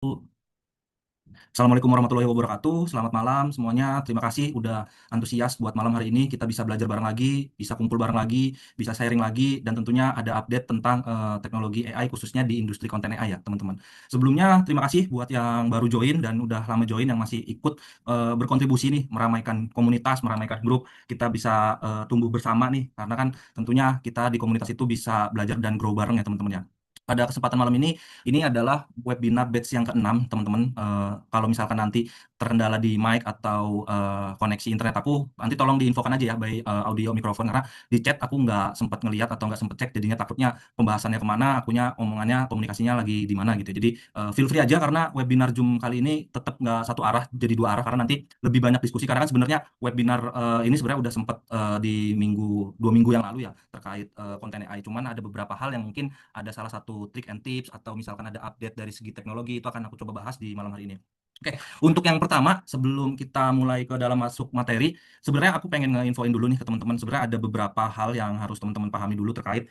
Assalamualaikum warahmatullahi wabarakatuh. Selamat malam semuanya. Terima kasih udah antusias buat malam hari ini. Kita bisa belajar bareng lagi, bisa kumpul bareng lagi, bisa sharing lagi, dan tentunya ada update tentang teknologi AI khususnya di industri konten AI ya teman-teman. Sebelumnya terima kasih buat yang baru join dan udah lama join yang masih ikut berkontribusi nih meramaikan komunitas, meramaikan grup. Kita bisa tumbuh bersama nih karena kan tentunya kita di komunitas itu bisa belajar dan grow bareng ya teman-teman ya. Pada kesempatan malam ini adalah webinar batch yang ke-6, teman-teman. Kalau misalkan nanti terkendala di mic atau koneksi internet aku, nanti tolong diinfokan aja ya by audio mikrofon karena di chat aku nggak sempat ngelihat atau nggak sempat cek, jadinya takutnya pembahasannya kemana, akunya omongannya komunikasinya lagi di mana gitu. Jadi feel free aja karena webinar Zoom kali ini tetap nggak satu arah, jadi dua arah karena nanti lebih banyak diskusi karena kan sebenarnya webinar ini sebenarnya udah sempat di 2 minggu yang lalu ya terkait konten AI. Cuman ada beberapa hal yang mungkin ada salah satu trik and tips atau misalkan ada update dari segi teknologi itu akan aku coba bahas di malam hari ini. Oke, untuk yang pertama sebelum kita mulai ke dalam masuk materi, sebenarnya aku pengen nge-infoin dulu nih ke teman-teman. Sebenarnya ada beberapa hal yang harus teman-teman pahami dulu terkait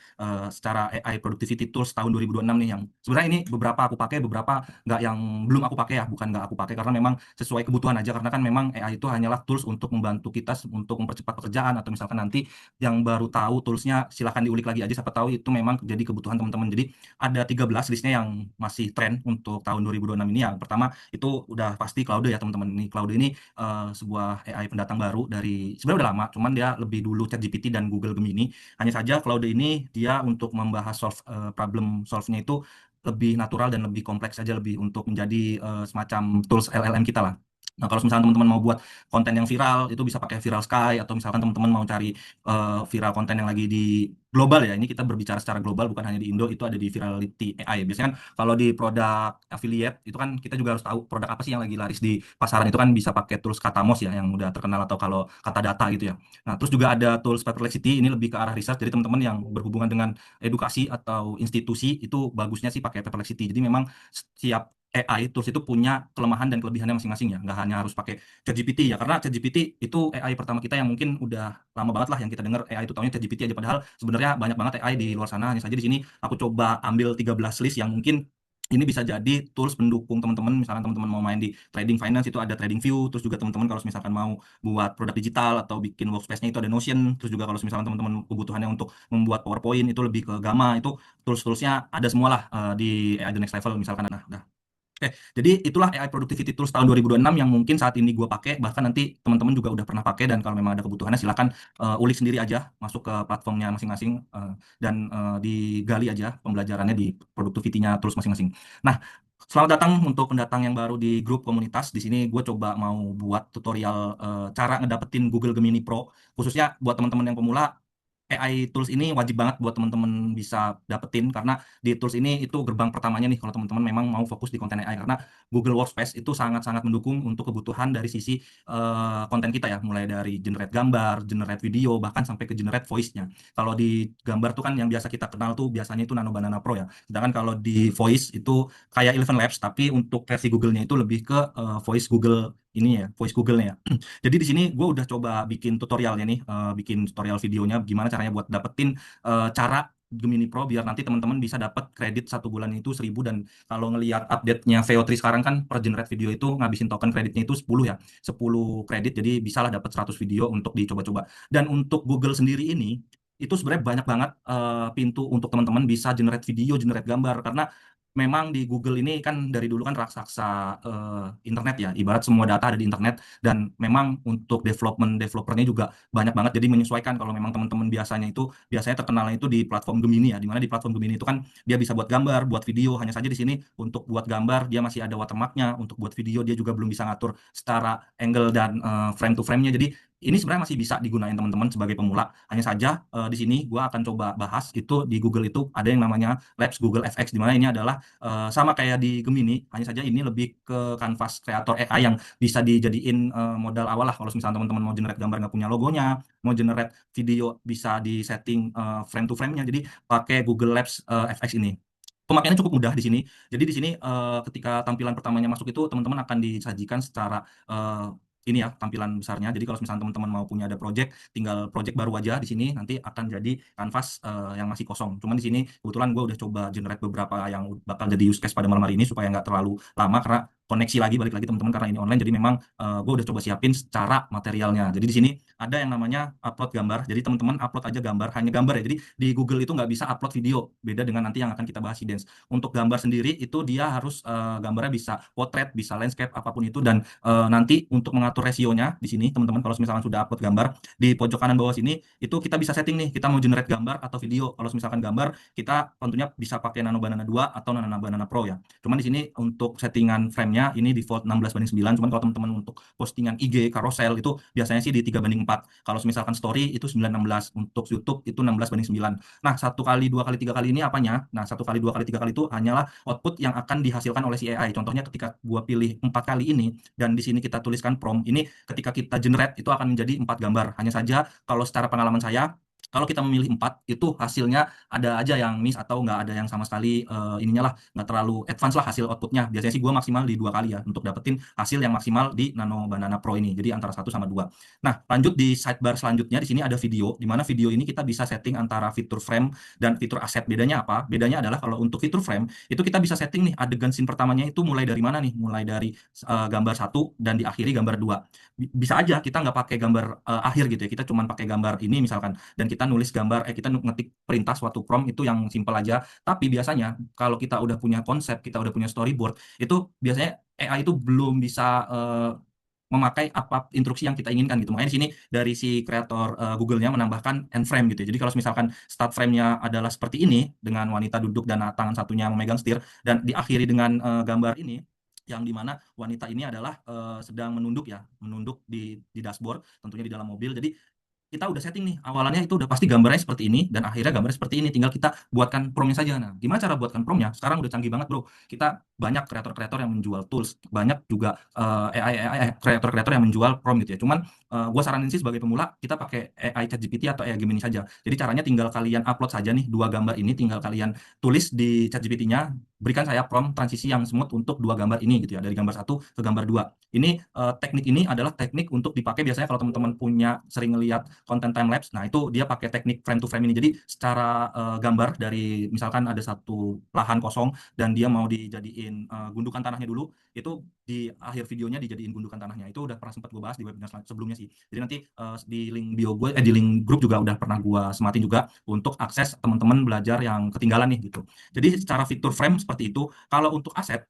secara AI Productivity Tools tahun 2026 nih yang sebenarnya ini beberapa aku pakai, beberapa nggak yang belum aku pakai ya, bukan nggak aku pakai karena memang sesuai kebutuhan aja karena kan memang AI itu hanyalah tools untuk membantu kita untuk mempercepat pekerjaan atau misalkan nanti yang baru tahu toolsnya silahkan diulik lagi aja siapa tahu itu memang jadi kebutuhan teman-teman. Jadi ada 13 listnya yang masih tren untuk tahun 2026 ini. Yang pertama itu udah pasti Claude ya teman-teman. Ini Claude ini sebuah AI pendatang baru dari sebenarnya udah lama, cuman dia lebih dulu ChatGPT dan Google Gemini. Hanya saja Claude ini dia untuk membahas problem solve-nya itu lebih natural dan lebih kompleks saja, lebih untuk menjadi semacam tools LLM kita lah. Nah, kalau misalnya teman-teman mau buat konten yang viral, itu bisa pakai Viral Sky, atau misalkan teman-teman mau cari viral konten yang lagi di global ya, ini kita berbicara secara global bukan hanya di Indo, itu ada di Virality AI. Biasanya kan kalau di produk affiliate itu kan kita juga harus tahu produk apa sih yang lagi laris di pasaran, itu kan bisa pakai tools Katamos ya yang udah terkenal, atau kalau kata data gitu ya. Nah, terus juga ada tools Perplexity, ini lebih ke arah research, jadi teman-teman yang berhubungan dengan edukasi atau institusi itu bagusnya sih pakai Perplexity. Jadi memang setiap AI tools itu punya kelemahan dan kelebihannya masing-masing ya, nggak hanya harus pakai ChatGPT ya, karena ChatGPT itu AI pertama kita yang mungkin udah lama banget lah yang kita dengar AI itu tahunya ChatGPT aja, padahal sebenarnya banyak banget AI di luar sana. Hanya saja di sini aku coba ambil 13 list yang mungkin ini bisa jadi tools pendukung teman-teman. Misalkan teman-teman mau main di trading finance itu ada TradingView, terus juga teman-teman kalau misalkan mau buat produk digital atau bikin workspace-nya itu ada Notion, terus juga kalau misalkan teman-teman kebutuhannya untuk membuat PowerPoint itu lebih ke Gamma, itu tools-toolsnya ada semua lah di AI The Next Level misalkan. Nah, oke, jadi itulah AI Productivity Tools tahun 2026 yang mungkin saat ini gue pakai, bahkan nanti teman-teman juga udah pernah pakai, dan kalau memang ada kebutuhannya silakan ulik sendiri aja, masuk ke platformnya masing-masing dan digali aja pembelajarannya di productivity-nya tools masing-masing. Nah, selamat datang untuk pendatang yang baru di grup komunitas. Di sini gue coba mau buat tutorial cara ngedapetin Google Gemini Pro, khususnya buat teman-teman yang pemula. AI tools ini wajib banget buat teman-teman bisa dapetin karena di tools ini itu gerbang pertamanya nih kalau teman-teman memang mau fokus di konten AI, karena Google Workspace itu sangat-sangat mendukung untuk kebutuhan dari sisi konten kita ya, mulai dari generate gambar, generate video, bahkan sampai ke generate voice-nya. Kalau di gambar tuh kan yang biasa kita kenal tuh biasanya itu Nano Banana Pro ya. Sedangkan kalau di voice itu kayak Eleven Labs, tapi untuk versi Google-nya itu lebih ke voice Google ini ya, voice Google-nya ya. Jadi di sini gue udah coba bikin tutorialnya nih, bikin tutorial videonya gimana caranya buat dapetin cara Gemini Pro biar nanti teman-teman bisa dapat kredit 1 bulan itu 1.000. Dan kalau ngelihat update-nya VO3 sekarang kan per generate video itu ngabisin token kreditnya itu 10 ya, 10 kredit, jadi bisalah dapat 100 video untuk dicoba-coba. Dan untuk Google sendiri ini itu sebenarnya banyak banget pintu untuk teman-teman bisa generate video, generate gambar, karena memang di Google ini kan dari dulu kan raksasa internet ya, ibarat semua data ada di internet, dan memang untuk developernya juga banyak banget, jadi menyesuaikan. Kalau memang teman-teman biasanya terkenalnya itu di platform Gemini ya, dimana di platform Gemini itu kan dia bisa buat gambar, buat video. Hanya saja di sini untuk buat gambar dia masih ada watermarknya, untuk buat video dia juga belum bisa ngatur secara angle dan frame to frame-nya. Jadi ini sebenarnya masih bisa digunain teman-teman sebagai pemula. Hanya saja di sini gua akan coba bahas itu di Google itu ada yang namanya Labs Google FX, di mana ini adalah sama kayak di Gemini, hanya saja ini lebih ke kanvas kreator AI yang bisa dijadiin modal awal lah. Kalau misalnya teman-teman mau generate gambar nggak punya logonya, mau generate video bisa di setting frame to frame-nya, jadi pakai Google Labs FX ini. Pemakaiannya cukup mudah di sini. Jadi di sini ketika tampilan pertamanya masuk itu teman-teman akan disajikan secara ini ya tampilan besarnya. Jadi kalau misalnya teman-teman mau punya ada project, tinggal project baru aja di sini nanti akan jadi kanvas yang masih kosong. Cuman di sini kebetulan gue udah coba generate beberapa yang bakal jadi use case pada malam hari ini supaya nggak terlalu lama karena koneksi lagi balik lagi teman-teman karena ini online. Jadi memang gue udah coba siapin secara materialnya. Jadi di sini ada yang namanya upload gambar. Jadi teman-teman upload aja gambar, hanya gambar ya. Jadi di Google itu nggak bisa upload video. Beda dengan nanti yang akan kita bahas di Dance. Untuk gambar sendiri itu dia harus gambarnya bisa portrait, bisa landscape, apapun itu. Dan nanti untuk mengatur rasionya di sini teman-teman kalau misalkan sudah upload gambar di pojok kanan bawah sini itu kita bisa setting nih kita mau generate gambar atau video. Kalau misalkan gambar kita tentunya bisa pakai Nano Banana 2 atau Nano Banana Pro ya. Cuman di sini untuk settingan frame-nya ini default 16:9. Cuman kalau teman-teman untuk postingan IG, carousel itu biasanya sih di 3:4. Kalau misalkan story itu 9:16. Untuk YouTube itu 16:9. Nah, 1 kali, 2 kali, 3 kali ini apanya? Nah, 1 kali, 2 kali, 3 kali itu hanyalah output yang akan dihasilkan oleh si AI. Contohnya ketika gua pilih 4 kali ini dan di sini kita tuliskan prompt ini ketika kita generate itu akan menjadi 4 gambar. Hanya saja kalau secara pengalaman saya kalau kita memilih 4 itu hasilnya ada aja yang miss atau nggak ada yang sama sekali ininya lah nggak terlalu advance lah hasil outputnya. Biasanya sih gue maksimal di 2 kali ya untuk dapetin hasil yang maksimal di Nano Banana Pro ini. Jadi antara 1 sama 2. Nah, lanjut di sidebar selanjutnya di sini ada video, di mana video ini kita bisa setting antara fitur frame dan fitur aset. Bedanya apa? Bedanya adalah kalau untuk fitur frame itu kita bisa setting nih adegan scene pertamanya itu mulai dari mana nih? Mulai dari gambar 1 dan diakhiri gambar 2. Bisa aja kita nggak pakai gambar akhir gitu ya. Kita cuma pakai gambar ini misalkan dan kita nulis gambar kita ngetik perintah suatu prompt itu yang simple aja. Tapi biasanya kalau kita udah punya konsep, kita udah punya storyboard, itu biasanya AI itu belum bisa memakai apa instruksi yang kita inginkan gitu. Makanya di sini dari si kreator Google-nya menambahkan end frame gitu ya. Jadi kalau misalkan start frame-nya adalah seperti ini dengan wanita duduk dan tangan satunya memegang setir dan diakhiri dengan gambar ini yang dimana wanita ini adalah sedang menunduk ya, menunduk di dashboard, tentunya di dalam mobil. Jadi kita udah setting nih awalannya itu udah pasti gambarnya seperti ini dan akhirnya gambarnya seperti ini, tinggal kita buatkan promnya saja. Nah, gimana cara buatkan promnya? Sekarang udah canggih banget bro, kita banyak kreator-kreator yang menjual tools, banyak juga AI kreator-kreator yang menjual prom gitu ya. Cuman gue saranin sih sebagai pemula kita pakai AI ChatGPT atau AI Gemini saja. Jadi caranya tinggal kalian upload saja nih 2 gambar ini, tinggal kalian tulis di ChatGPT-nya, berikan saya prompt transisi yang smooth untuk 2 gambar ini gitu ya, dari gambar 1 ke gambar 2. Ini teknik ini adalah teknik untuk dipakai biasanya kalau teman-teman punya sering lihat konten time lapse. Nah, itu dia pakai teknik frame to frame ini. Jadi secara gambar dari misalkan ada satu lahan kosong dan dia mau dijadiin gundukan tanahnya dulu, itu di akhir videonya dijadiin gundukan tanahnya. Itu udah pernah sempat gue bahas di webinar sebelumnya sih. Jadi nanti di link bio gue di link grup juga udah pernah gue sematin juga untuk akses teman-teman belajar yang ketinggalan nih gitu. Jadi secara fitur frame seperti itu. Kalau untuk aset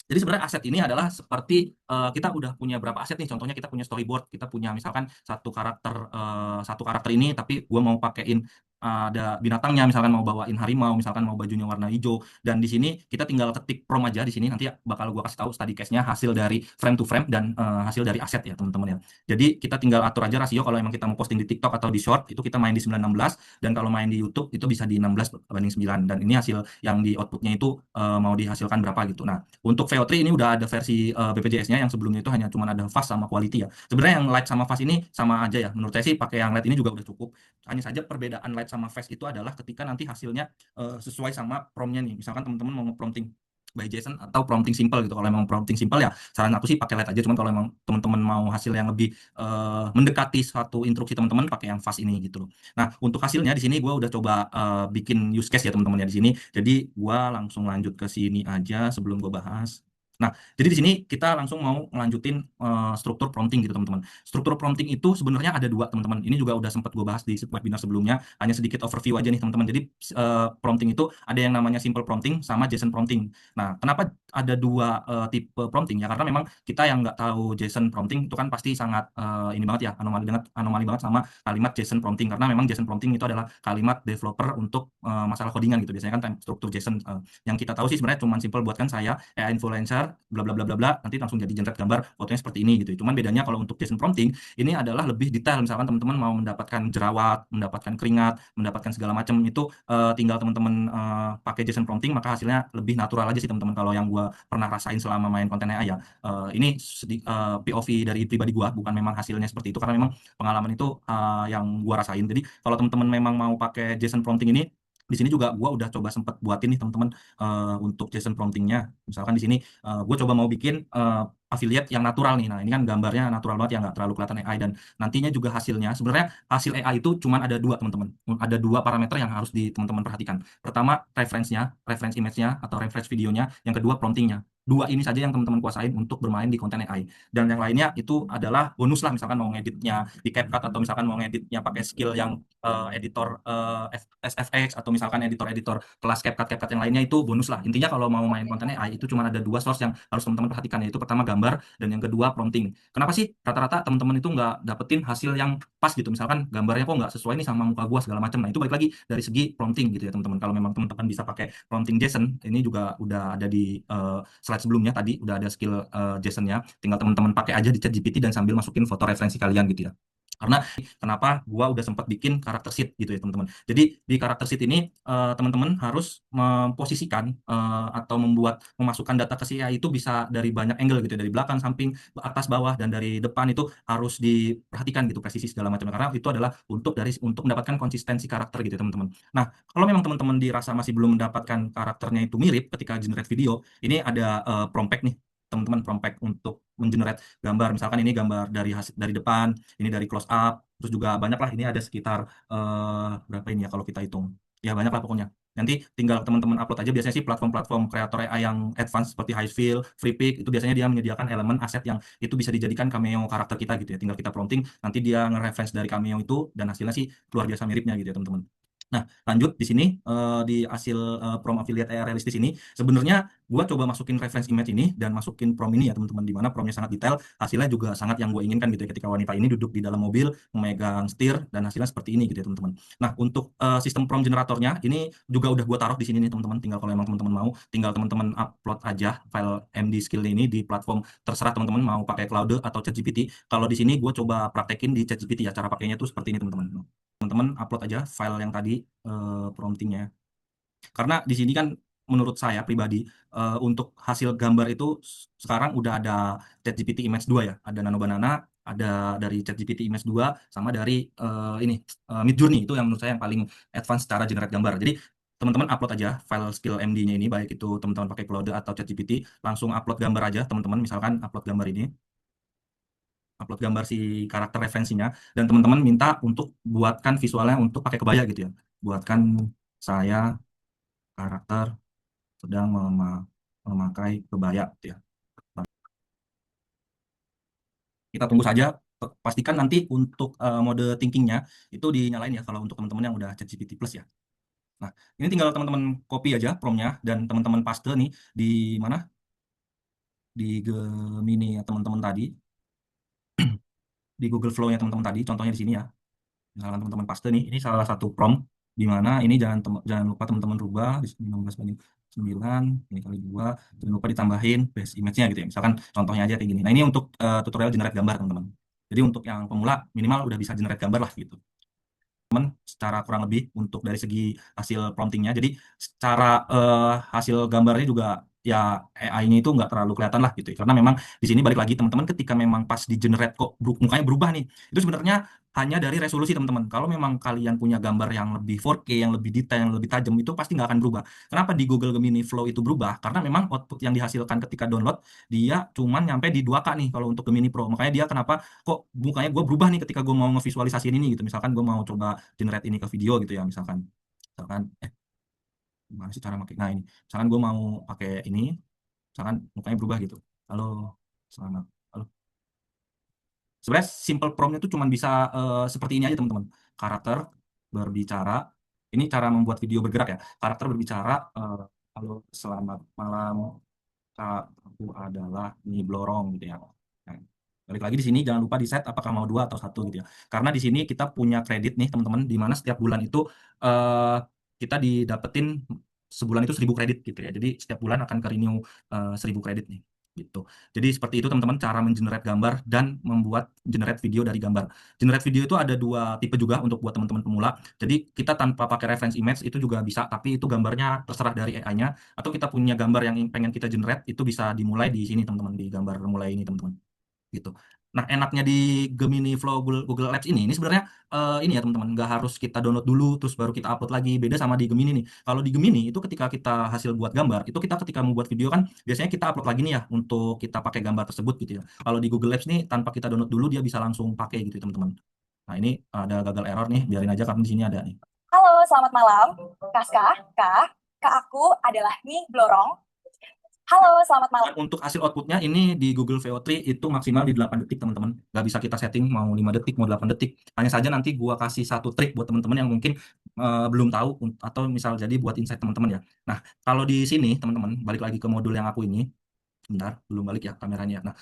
jadi sebenarnya aset ini adalah seperti kita udah punya berapa aset nih. Contohnya kita punya storyboard, kita punya misalkan satu karakter ini, tapi gue mau pakein ada binatangnya, misalkan mau bawain harimau, misalkan mau bajunya warna hijau. Dan di sini kita tinggal ketik prompt aja di sini. Nanti bakal gue kasih tahu study case-nya hasil dari frame to frame dan hasil dari aset ya teman-teman ya. Jadi kita tinggal atur aja rasio kalau emang kita mau posting di TikTok atau di Short itu kita main di 9:16 dan kalau main di YouTube itu bisa di 16:9 dan ini hasil yang di outputnya itu mau dihasilkan berapa gitu. Nah, untuk VO3 ini udah ada versi BPJS-nya yang sebelumnya itu hanya cuma ada fast sama quality ya. Sebenarnya yang light sama fast ini sama aja ya. Menurut saya sih pakai yang light ini juga udah cukup. Hanya saja perbedaan light sama fast itu adalah ketika nanti hasilnya sesuai sama prompt-nya nih. Misalkan teman-teman mau nge-prompting by Jason atau prompting simple gitu. Kalau memang prompting simple ya saran aku sih pakai light aja. Cuman kalau memang teman-teman mau hasil yang lebih mendekati suatu instruksi teman-teman pakai yang fast ini gitu loh. Nah, untuk hasilnya di sini gue udah coba bikin use case ya teman-teman ya di sini. Jadi gue langsung lanjut ke sini aja sebelum gue bahas. Nah, jadi di sini kita langsung mau melanjutin struktur prompting gitu teman-teman. Struktur prompting itu sebenarnya ada 2 teman-teman. Ini juga udah sempat gue bahas di webinar sebelumnya. Hanya sedikit overview aja nih teman-teman. Jadi prompting itu ada yang namanya simple prompting sama JSON prompting. Nah, kenapa ada 2 tipe prompting ya? Karena memang kita yang nggak tahu JSON prompting itu kan pasti sangat ini banget ya, anomali banget sama kalimat JSON prompting. Karena memang JSON prompting itu adalah kalimat developer untuk masalah codingan gitu. Biasanya kan struktur JSON yang kita tahu sih sebenarnya cuma simple buatkan saya influencer bla bla bla bla bla nanti langsung jadi generate gambar fotonya seperti ini gitu. Cuman bedanya kalau untuk JSON prompting ini adalah lebih detail. Misalkan teman-teman mau mendapatkan jerawat, mendapatkan keringat, mendapatkan segala macam itu tinggal teman-teman pakai JSON prompting maka hasilnya lebih natural aja sih teman-teman kalau yang gua pernah rasain selama main konten AI ya. Ini POV dari pribadi gua bukan memang hasilnya seperti itu karena memang pengalaman itu yang gua rasain. Jadi kalau teman-teman memang mau pakai JSON prompting ini di sini juga gua udah coba sempat buatin nih teman-teman untuk JSON promptingnya. Misalkan di sini gue coba mau bikin affiliate yang natural nih. Nah, ini kan gambarnya natural banget ya, nggak terlalu kelihatan AI. Dan nantinya juga hasilnya, sebenarnya hasil AI itu cuma ada dua, teman-teman. Ada dua parameter yang harus di teman-teman perhatikan. Pertama, reference image-nya atau reference videonya. Yang kedua, promptingnya. Dua ini saja yang teman-teman kuasain untuk bermain di konten AI. Dan yang lainnya itu adalah bonus lah, misalkan mau ngeditnya di CapCut, atau misalkan mau ngeditnya pakai skill yang editor SFX, atau misalkan editor-editor kelas CapCut yang lainnya, itu bonus lah. Intinya kalau mau main konten AI itu cuma ada dua source yang harus teman-teman perhatikan, yaitu pertama gambar dan yang kedua prompting. Kenapa sih rata-rata teman-teman itu nggak dapetin hasil yang pas gitu? Misalkan gambarnya kok nggak sesuai nih sama muka gua segala macam. Nah, itu balik lagi dari segi prompting gitu ya, teman-teman. Kalau memang teman-teman bisa pakai prompting JSON, ini juga udah ada di slide sebelumnya tadi, udah ada skill JSON-nya. Tinggal teman-teman pakai aja di ChatGPT dan sambil masukin foto referensi kalian gitu ya. Karena kenapa gua udah sempat bikin karakter sheet gitu ya, teman-teman. Jadi di karakter sheet ini teman-teman harus memposisikan atau memasukkan data ke si AI itu bisa dari banyak angle gitu ya, dari belakang, samping, atas, bawah, dan dari depan. Itu harus diperhatikan gitu, presisi segala macam, karena itu adalah untuk mendapatkan konsistensi karakter gitu ya, teman-teman. Nah, kalau memang teman-teman dirasa masih belum mendapatkan karakternya itu mirip ketika generate video, ini ada prompt nih, teman-teman, prompt untuk mengenerate gambar. Misalkan ini gambar dari depan, ini dari close up, terus juga banyak lah, ini ada sekitar berapa ini ya kalau kita hitung, ya banyak lah pokoknya. Nanti tinggal teman-teman upload aja. Biasanya sih platform-platform kreator AI yang advance seperti Highfill, Freepik, itu biasanya dia menyediakan elemen aset yang itu bisa dijadikan cameo karakter kita gitu ya. Tinggal kita prompting, nanti dia nge-reference dari cameo itu, dan hasilnya sih luar biasa miripnya gitu ya, teman-teman. Nah, lanjut di sini di hasil prom affiliate AI realistis ini, sebenarnya gua coba masukin reference image ini dan masukin prom ini ya, teman-teman, di mana promnya sangat detail, hasilnya juga sangat yang gue inginkan gitu ya, ketika wanita ini duduk di dalam mobil memegang setir, dan hasilnya seperti ini gitu ya, teman-teman. Nah, untuk sistem prompt generatornya ini juga udah gue taruh di sini nih, teman-teman. Tinggal kalau emang teman-teman mau, tinggal teman-teman upload aja file MD skill ini di platform terserah teman-teman, mau pakai Claude atau ChatGPT. Kalau di sini gue coba praktekin di ChatGPT ya, cara pakainya tuh seperti ini, teman-teman. Teman-teman upload aja file yang tadi promptingnya. Karena di sini kan menurut saya pribadi untuk hasil gambar itu sekarang udah ada ChatGPT Image 2 ya, ada Nano Banana, ada dari ChatGPT Image 2, sama dari ini Midjourney. Itu yang menurut saya yang paling advance secara generate gambar. Jadi teman-teman upload aja file skill MD-nya ini, baik itu teman-teman pakai Claude atau ChatGPT, langsung upload gambar aja, teman-teman. Misalkan upload gambar ini, upload gambar si karakter referensinya, dan teman-teman minta untuk buatkan visualnya untuk pakai kebaya gitu ya. Buatkan saya karakter sedang memakai kebaya gitu ya. Kita tunggu saja. Pastikan nanti untuk mode thinkingnya itu dinyalain ya, kalau untuk teman-teman yang udah ChatGPT Plus ya. Nah, ini tinggal teman-teman copy aja promnya dan teman-teman paste nih di mana, di Gemini ya, teman-teman tadi, di Google Flow-nya teman-teman tadi, contohnya di sini ya. Misalkan teman-teman paste nih, ini salah satu prompt di mana ini jangan lupa teman-teman rubah di sini 16/9, ini kali 2, jangan lupa ditambahin base image-nya gitu ya. Misalkan contohnya aja kayak gini. Nah, ini untuk tutorial generate gambar, teman-teman. Jadi untuk yang pemula minimal udah bisa generate gambar lah gitu, teman, secara kurang lebih untuk dari segi hasil promptingnya. Jadi secara hasil gambarnya juga ya, AI-nya itu nggak terlalu kelihatan lah gitu ya. Karena memang di sini balik lagi, teman-teman, ketika memang pas di generate kok mukanya berubah nih, itu sebenarnya hanya dari resolusi, teman-teman. Kalau memang kalian punya gambar yang lebih 4K, yang lebih detail, yang lebih tajam, itu pasti nggak akan berubah. Kenapa di Google Gemini Flow itu berubah? Karena memang output yang dihasilkan ketika download dia cuman nyampe di 2K nih kalau untuk Gemini Pro. Makanya dia kenapa kok mukanya gue berubah nih ketika gue mau ngevisualisasiin ini gitu. Misalkan gue mau coba generate ini ke video gitu ya, misalkan misalkan gimana sih cara pakai, nah ini misalkan gue mau pakai ini, misalkan mukanya berubah gitu. Halo, selamat, halo. Sebenarnya simple promptnya tuh cuma bisa seperti ini aja, teman-teman. Karakter berbicara, ini cara membuat video bergerak ya. Karakter berbicara, halo, selamat malam, Kak, aku adalah Nyi Blorong gitu ya. Nah, balik lagi di sini jangan lupa di set apakah mau 2 atau 1 gitu ya. Karena di sini kita punya kredit nih, teman-teman, di mana setiap bulan itu eh, kita didapetin sebulan itu 1.000 kredit gitu ya. Jadi setiap bulan akan ke renew 1.000 kredit nih gitu. Jadi seperti itu, teman-teman, cara mengenerate gambar dan membuat generate video dari gambar. Generate video itu ada dua tipe juga untuk buat teman-teman pemula. Jadi kita tanpa pakai reference image itu juga bisa, tapi itu gambarnya terserah dari AI-nya. Atau kita punya gambar yang pengen kita generate, itu bisa dimulai di sini, teman-teman, di gambar mulai ini, teman-teman, gitu. Nah, enaknya di Gemini Flow Google Labs ini sebenarnya ini ya teman-teman, nggak harus kita download dulu terus baru kita upload lagi. Beda sama di Gemini nih. Kalau di Gemini itu ketika kita hasil buat gambar, itu kita ketika membuat video kan biasanya kita upload lagi nih ya untuk kita pakai gambar tersebut gitu ya. Kalau di Google Labs nih tanpa kita download dulu dia bisa langsung pakai gitu ya teman-teman. Nah, ini ada gagal error nih, biarin aja karena di sini ada nih. Halo, selamat malam. Kak aku adalah Nih Blorong. Halo, selamat malam. Dan untuk hasil outputnya ini di Google VO3 itu maksimal di 8 detik teman-teman. Nggak bisa kita setting mau 5 detik, mau 8 detik. Hanya saja nanti gua kasih satu trik buat teman-teman yang mungkin belum tahu atau misal jadi buat insight teman-teman ya. Nah, kalau di sini teman-teman balik lagi ke modul yang aku ini. Bentar, belum balik ya kameranya. Nah,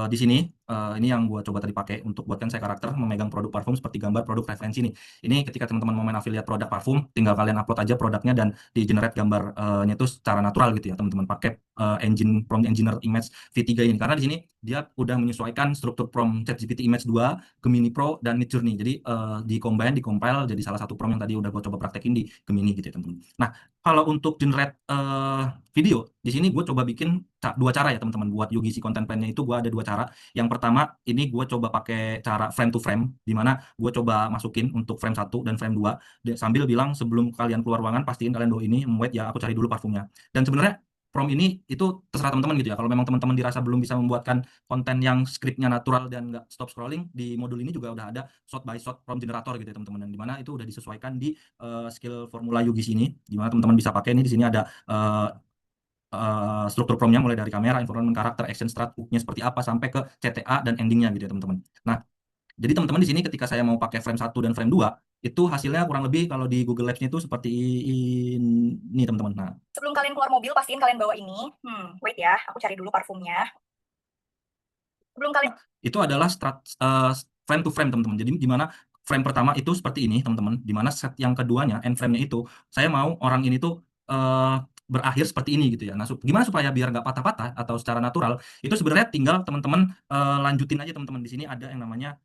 di sini ini yang gua coba tadi pakai untuk buatkan saya karakter memegang produk parfum seperti gambar produk referensi nih. Ini ketika teman-teman mau main affiliate produk parfum, tinggal kalian upload aja produknya dan di generate gambarnya itu secara natural gitu ya teman-teman, pakai engine prompt engineer image V3 ini, karena di sini dia udah menyesuaikan struktur prompt ChatGPT Image 2, Gemini Pro dan Midjourney. Jadi di compile jadi salah satu prompt yang tadi udah gua coba praktekin di Gemini gitu ya teman-teman. Nah, kalau untuk generate video di sini gue coba bikin dua cara ya teman-teman. Buat UGC content plan-nya itu gue ada dua cara. Yang pertama ini gue coba pakai cara frame to frame, di mana gue coba masukin untuk frame 1 dan frame 2 sambil bilang sebelum kalian keluar ruangan pastiin kalian do ini wait ya, aku cari dulu parfumnya. Dan sebenarnya prompt ini itu terserah teman-teman gitu ya. Kalau memang teman-teman dirasa belum bisa membuatkan konten yang skripnya natural dan nggak stop scrolling, di modul ini juga udah ada shot by shot prompt generator gitu ya teman-teman. Dan di mana itu udah disesuaikan di skill formula UGC ini, di mana teman-teman bisa pakai ini. Di sini ada struktur promnya mulai dari kamera, environment, karakter, action strat, hook-nya seperti apa sampai ke CTA dan endingnya gitu ya teman-teman. Nah, jadi teman-teman di sini ketika saya mau pakai frame 1 dan frame 2 itu hasilnya kurang lebih kalau di Google Labs-nya itu seperti ini teman-teman. Nah, Sebelum kalian keluar mobil, pastiin kalian bawa ini. Wait ya, aku cari dulu parfumnya. Sebelum kalian itu adalah frame to frame teman-teman. Jadi di mana frame pertama itu seperti ini teman-teman, di mana set yang keduanya end frame-nya itu saya mau orang ini tuh berakhir seperti ini gitu ya. Nah, gimana supaya biar nggak patah-patah atau secara natural, itu sebenarnya tinggal teman-teman lanjutin aja teman-teman. Di sini ada yang namanya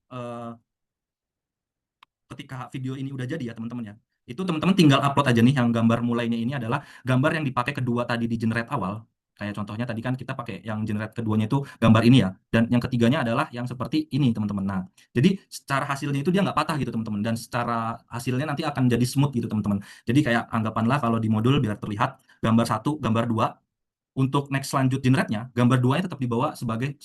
ketika video ini udah jadi ya teman-teman ya, itu teman-teman tinggal upload aja nih. Yang gambar mulainya ini adalah gambar yang dipakai kedua tadi di generate awal. Kayak contohnya tadi kan kita pakai yang generate keduanya itu gambar ini ya, dan yang ketiganya adalah yang seperti ini teman-teman. Nah, jadi secara hasilnya itu dia nggak patah gitu teman-teman, dan secara hasilnya nanti akan jadi smooth gitu teman-teman. Jadi kayak anggapanlah kalau di modul biar terlihat gambar 1, gambar 2, untuk next lanjut generate-nya, gambar 2-nya tetap dibawa sebagai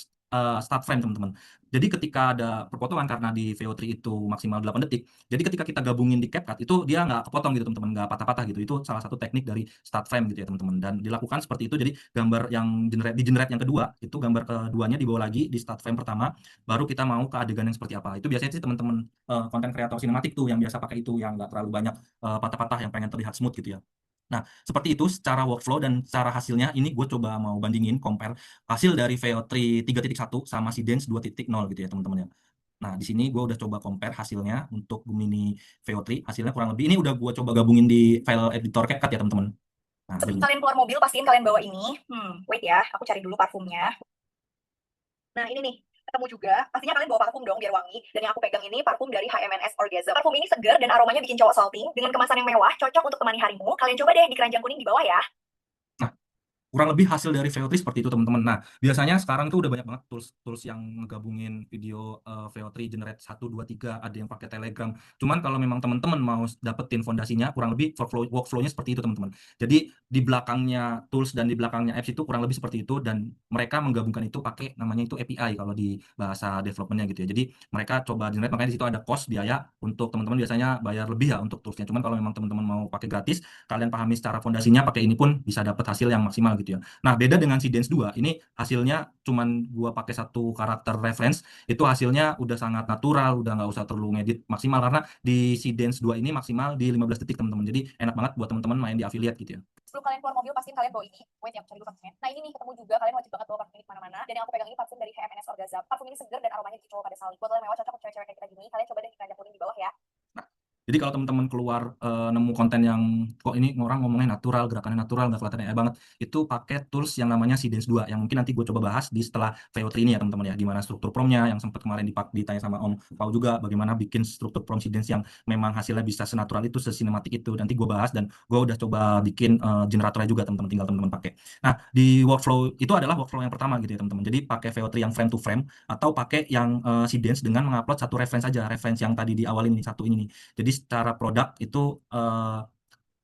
start frame teman-teman. Jadi ketika ada perpotongan karena di VO3 itu maksimal 8 detik, jadi ketika kita gabungin di CapCut itu dia nggak kepotong gitu teman-teman, nggak patah-patah gitu. Itu salah satu teknik dari start frame gitu ya teman-teman. Dan dilakukan seperti itu, jadi gambar yang generate yang kedua, itu gambar keduanya dibawa lagi di start frame pertama, baru kita mau ke adegan yang seperti apa. Itu biasanya sih teman-teman konten kreator sinematik tuh yang biasa pakai itu, yang nggak terlalu banyak patah-patah, yang pengen terlihat smooth gitu ya. Nah, seperti itu secara workflow dan secara hasilnya ini gue coba mau bandingin, compare hasil dari VO3 3.1 sama si Dance 2.0 gitu ya teman-teman ya. Nah, di sini gue udah coba compare hasilnya untuk Gemini VO3, hasilnya kurang lebih ini udah gue coba gabungin di file editor CapCut ya teman-teman. Nah, sebelum jadi kalian keluar mobil, pastiin kalian bawa ini. Wait ya, aku cari dulu parfumnya. Nah, ini nih, ketemu juga. Pastinya kalian bawa parfum dong biar wangi. Dan yang aku pegang ini parfum dari HMNS Orgasm. Parfum ini segar dan aromanya bikin cowok salting. Dengan kemasan yang mewah, cocok untuk temani harimu. Kalian coba deh di keranjang kuning di bawah ya. kurang lebih hasil dari VO3 seperti itu teman-teman. Nah, biasanya sekarang tuh udah banyak banget tools yang ngegabungin video VO3 generate 1 2 3, ada yang pakai Telegram. Cuman kalau memang teman-teman mau dapetin fondasinya, kurang lebih workflow-nya seperti itu teman-teman. Jadi di belakangnya tools dan di belakangnya apps itu kurang lebih seperti itu, dan mereka menggabungkan itu pakai namanya itu API kalau di bahasa development-nya gitu ya. Jadi mereka coba generate, makanya di situ ada cost biaya untuk teman-teman, biasanya bayar lebih ya untuk toolsnya. Cuman kalau memang teman-teman mau pakai gratis, kalian pahami secara fondasinya, pakai ini pun bisa dapat hasil yang maksimal gitu ya. Nah, beda dengan si Dance 2, ini hasilnya cuman gua pakai satu karakter reference, itu hasilnya udah sangat natural, udah nggak usah terlalu ngedit maksimal, karena di si Dance 2 ini maksimal di 15 detik teman-teman. Jadi enak banget buat teman-teman main di affiliate gitu ya. Sebelum kalian keluar mobil, pastiin kalian bawa ini. Wait ya, aku cari dulu parfumnya. Nah, ini nih, ketemu juga. Kalian wajib banget bawa parfum ini kemana-mana. Dan yang aku pegang ini parfum dari HMNS Orgasm. Parfum ini segar dan aromanya bikin cowok pada salib. Botolnya mewah, cocok untuk cewek-cewek kayak kita gini. Kalian coba deh di keranjang kuning di bawah ya. Nah, Jadi kalau teman-teman keluar nemu konten yang kok ini orang ngomongnya natural, gerakannya natural, nggak kelihatan AI banget, itu pakai tools yang namanya Seedance 2 yang mungkin nanti gue coba bahas di setelah VO3 ini ya teman-teman ya, gimana struktur promnya yang sempat kemarin ditanya sama Om Pau juga, bagaimana bikin struktur prom Seedance yang memang hasilnya bisa senatural itu, sesinematik itu, nanti gue bahas dan gue udah coba bikin generatornya juga teman-teman, tinggal teman-teman pakai. Nah, di workflow itu adalah workflow yang pertama gitu ya teman-teman. Jadi pakai VO3 yang frame to frame atau pakai yang Seedance dengan mengupload satu reference aja, reference yang tadi di awal ini satu ini nih. Jadi secara produk itu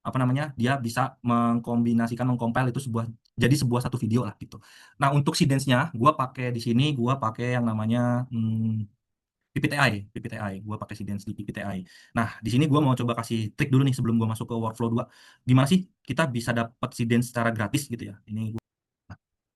apa namanya, dia bisa mengkombinasikan, mengcompile itu jadi sebuah satu video lah gitu. Nah untuk Seedance-nya, gue pakai di sini, gue pakai yang namanya PPTI, gue pakai Seedance di PPTI. Nah di sini gue mau coba kasih trik dulu nih sebelum gue masuk ke workflow 2. Gimana sih kita bisa dapat Seedance secara gratis gitu ya? Ini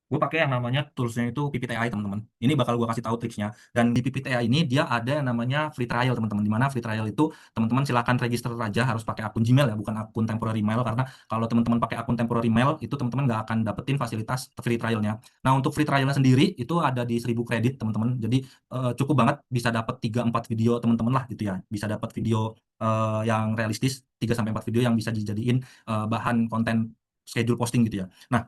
gue pakai yang namanya toolsnya itu PPTI teman-teman. Ini bakal gue kasih tahu triksnya. Dan di PPTI ini dia ada yang namanya free trial teman-teman. Dimana free trial itu teman-teman silakan register aja, harus pakai akun Gmail ya, bukan akun temporary mail, karena kalau teman-teman pakai akun temporary mail itu teman-teman nggak akan dapetin fasilitas free trialnya. Nah untuk free trialnya sendiri itu ada di 1000 kredit teman-teman. Jadi cukup banget bisa dapat 3-4 video teman-teman lah gitu ya. Bisa dapat video yang realistis, 3-4 video yang bisa dijadiin bahan konten schedule posting gitu ya. Nah,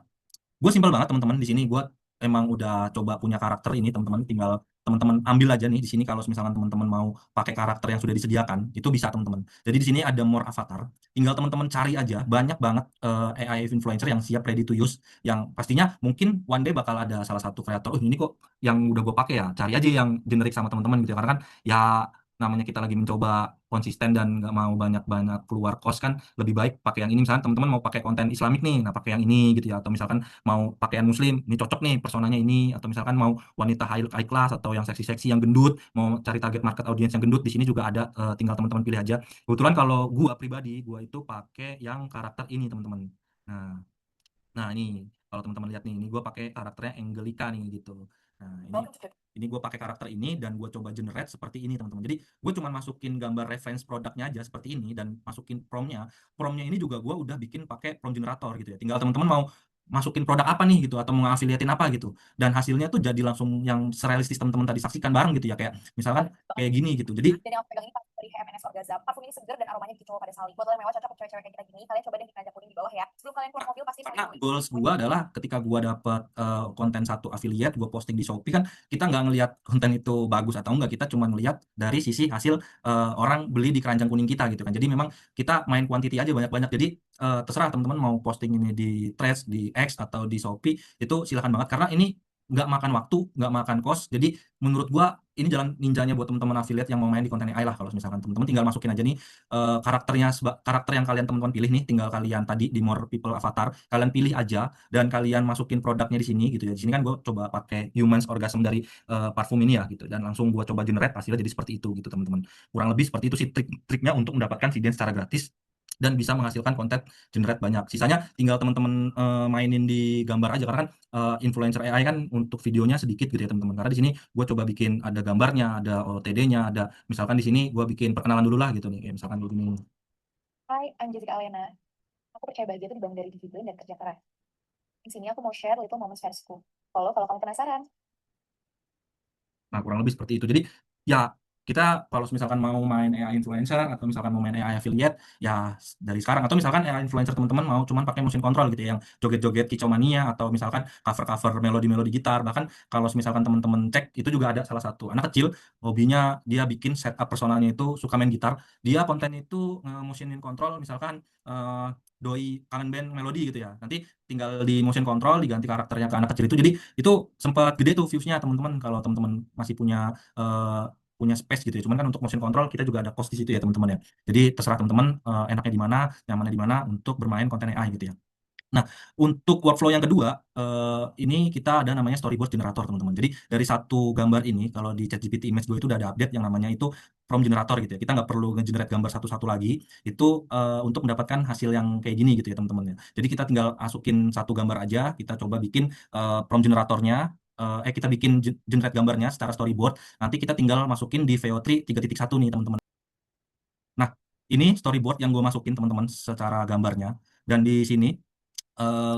gue simpel banget teman-teman, di sini gue emang udah coba punya karakter ini teman-teman, tinggal teman-teman ambil aja nih di sini. Kalau misalkan teman-teman mau pakai karakter yang sudah disediakan itu bisa teman-teman. Jadi di sini ada more avatar, tinggal teman-teman cari aja, banyak banget AI influencer yang siap ready to use, yang pastinya mungkin one day bakal ada salah satu kreator, oh ini kok yang udah gue pakai ya, cari aja yang generik sama teman-teman gitu ya, karena kan ya namanya kita lagi mencoba konsisten dan nggak mau banyak-banyak keluar cost kan, lebih baik pakai yang ini. Misalkan teman-teman mau pakai konten Islamik nih, nah pakai yang ini gitu ya, atau misalkan mau pakaian muslim, ini cocok nih personanya ini, atau misalkan mau wanita high class atau yang seksi-seksi yang gendut, mau cari target market audience yang gendut, di sini juga ada, tinggal teman-teman pilih aja. Kebetulan kalau gua pribadi, gua itu pakai yang karakter ini teman-teman. Nah, nah ini kalau teman-teman lihat nih, ini gua pakai karakternya Angelika nih gitu. Nah, ini gue pakai karakter ini dan gue coba generate seperti ini teman-teman. Jadi gue cuma masukin gambar reference produknya aja seperti ini dan masukin promnya. Promnya ini juga gue udah bikin pakai prompt generator gitu ya. Tinggal teman-teman mau masukin produk apa nih gitu atau mau ngafiliatin apa gitu. Dan hasilnya tuh jadi langsung yang serealistis teman-teman tadi saksikan bareng gitu ya. Kayak misalkan kayak gini gitu. Jadi Dan yang aku pegang ini parfum dari HMNS Orgasm. Parfum ini segar dan aromanya bikin cowok pada salib. Buat lo yang mewah cocok untuk cewek-cewek kayak kita gini, kalian coba deh di keranjang kuning di bawah ya. Sebelum kalian keluar mobil pasti karena goals gue adalah ketika gue dapat konten satu affiliate, gue posting di Shopee kan, kita nggak ngelihat konten itu bagus atau enggak, kita cuma ngelihat dari sisi hasil orang beli di keranjang kuning kita gitu kan. Jadi memang kita main quantity aja banyak-banyak. Jadi terserah teman-teman mau posting ini di Threads, di X atau di Shopee, itu silakan banget karena ini nggak makan waktu, nggak makan cost. Jadi menurut gua ini jalan ninjanya buat teman-teman affiliate yang mau main di konten AI lah. Kalau misalkan teman-teman tinggal masukin aja nih karakter yang kalian teman-teman pilih nih, tinggal kalian tadi di more people avatar kalian pilih aja dan kalian masukin produknya di sini gitu ya. Di sini kan gue coba pakai humans orgasm dari parfum ini ya gitu, dan langsung gue coba generate hasilnya jadi seperti itu gitu teman-teman. Kurang lebih seperti itu sih trik-triknya untuk mendapatkan video secara gratis dan bisa menghasilkan konten generate banyak. Sisanya tinggal teman-teman mainin di gambar aja, karena kan influencer AI kan untuk videonya sedikit gitu ya teman-teman. Karena di sini gue coba bikin ada gambarnya, ada OOTD-nya, ada misalkan di sini gue bikin perkenalan dulu lah gitu nih. Kayak misalkan begini. Hai, I'm Jessica Alena. Aku percaya bahagia itu dibangun dari disiplin dan kerja keras. Di sini aku mau share little moments versiku. Kalau kamu penasaran. Nah, kurang lebih seperti itu. Jadi, ya kita kalau misalkan mau main AI influencer atau misalkan mau main AI affiliate, ya dari sekarang. Atau misalkan AI influencer teman-teman mau cuman pakai motion control gitu ya, yang joget-joget kicau mania, atau misalkan cover-cover melodi-melodi gitar. Bahkan kalau misalkan teman-teman cek, itu juga ada salah satu anak kecil, hobinya dia bikin setup personalnya itu suka main gitar. Dia konten itu motion control, misalkan doi kangen band melodi gitu ya. Nanti tinggal di motion control diganti karakternya ke anak kecil itu. Jadi itu sempat gede tuh viewsnya teman-teman, kalau teman-teman masih punya space gitu ya. Cuman kan untuk motion control kita juga ada cost di situ ya teman-teman ya. Jadi terserah teman-teman enaknya di mana, nyamannya di mana untuk bermain konten AI gitu ya. Nah, untuk workflow yang kedua, ini kita ada namanya storyboard generator teman-teman. Jadi dari satu gambar ini, kalau di ChatGPT Image 2 itu udah ada update yang namanya itu prompt generator gitu ya. Kita nggak perlu nge-generate gambar satu-satu lagi. Itu untuk mendapatkan hasil yang kayak gini gitu ya teman-teman ya. Jadi kita tinggal masukin satu gambar aja, kita coba bikin prompt generatornya, kita bikin generate gambarnya secara storyboard. Nanti kita tinggal masukin di VO3 3.1 nih teman-teman. Nah, ini storyboard yang gue masukin teman-teman secara gambarnya. Dan di sini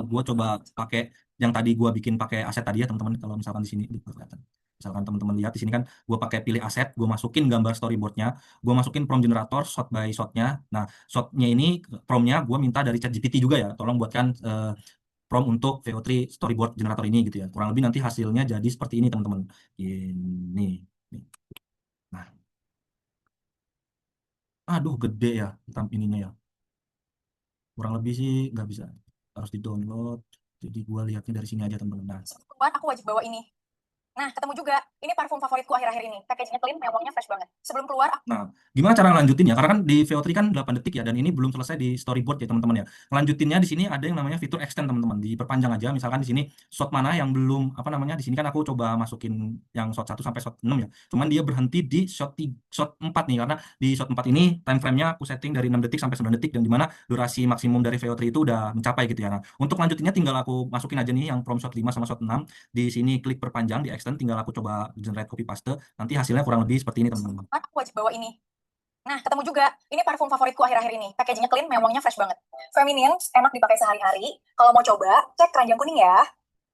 gue coba pakai yang tadi gue bikin pakai aset tadi ya teman-teman. Kalau misalkan di sini kelihatan. Misalkan teman-teman lihat di sini kan gue pakai pilih aset, gue masukin gambar storyboardnya, gue masukin prompt generator shot by shotnya. Nah, shotnya ini promptnya gue minta dari ChatGPT juga ya, tolong buatkan prompt untuk VO3 storyboard generator ini gitu ya. Kurang lebih nanti hasilnya jadi seperti ini teman-teman. Ini. Nih. Nah, aduh gede ya ininya ya. Kurang lebih sih nggak bisa, harus di-download. Jadi gue lihatnya dari sini aja teman-teman. Nah, Keluar aku wajib bawa ini. Nah, ketemu juga. Ini parfum favoritku akhir-akhir ini. Packagingnya clean, mewahnya fresh banget. Sebelum keluar, Nah, gimana cara ngelanjutinnya? Karena kan di VO3 kan 8 detik ya, dan ini belum selesai di storyboard ya teman-teman ya. Ngelanjutinnya di sini ada yang namanya fitur extend teman-teman. Diperpanjang aja, misalkan di sini shot mana yang belum, apa namanya, di sini kan aku coba masukin yang shot 1 sampai shot 6 ya. Cuman dia berhenti di shot 4 nih, karena di shot 4 ini time frame-nya aku setting dari 6 detik sampai 9 detik, dan dimana durasi maksimum dari VO3 itu udah mencapai gitu ya. Nah, untuk lanjutinnya tinggal aku masukin aja nih yang prompt shot 5 sama shot 6. Di sini klik perpanjang, di extend, tinggal aku coba generate copy paste. Nanti hasilnya kurang lebih seperti ini teman-teman. aku wajib bawa ini. Nah, ketemu juga. Ini parfum favoritku akhir-akhir ini. Packagingnya clean, mewahnya fresh banget. Feminine, enak dipakai sehari-hari. Kalau mau coba, cek keranjang kuning ya.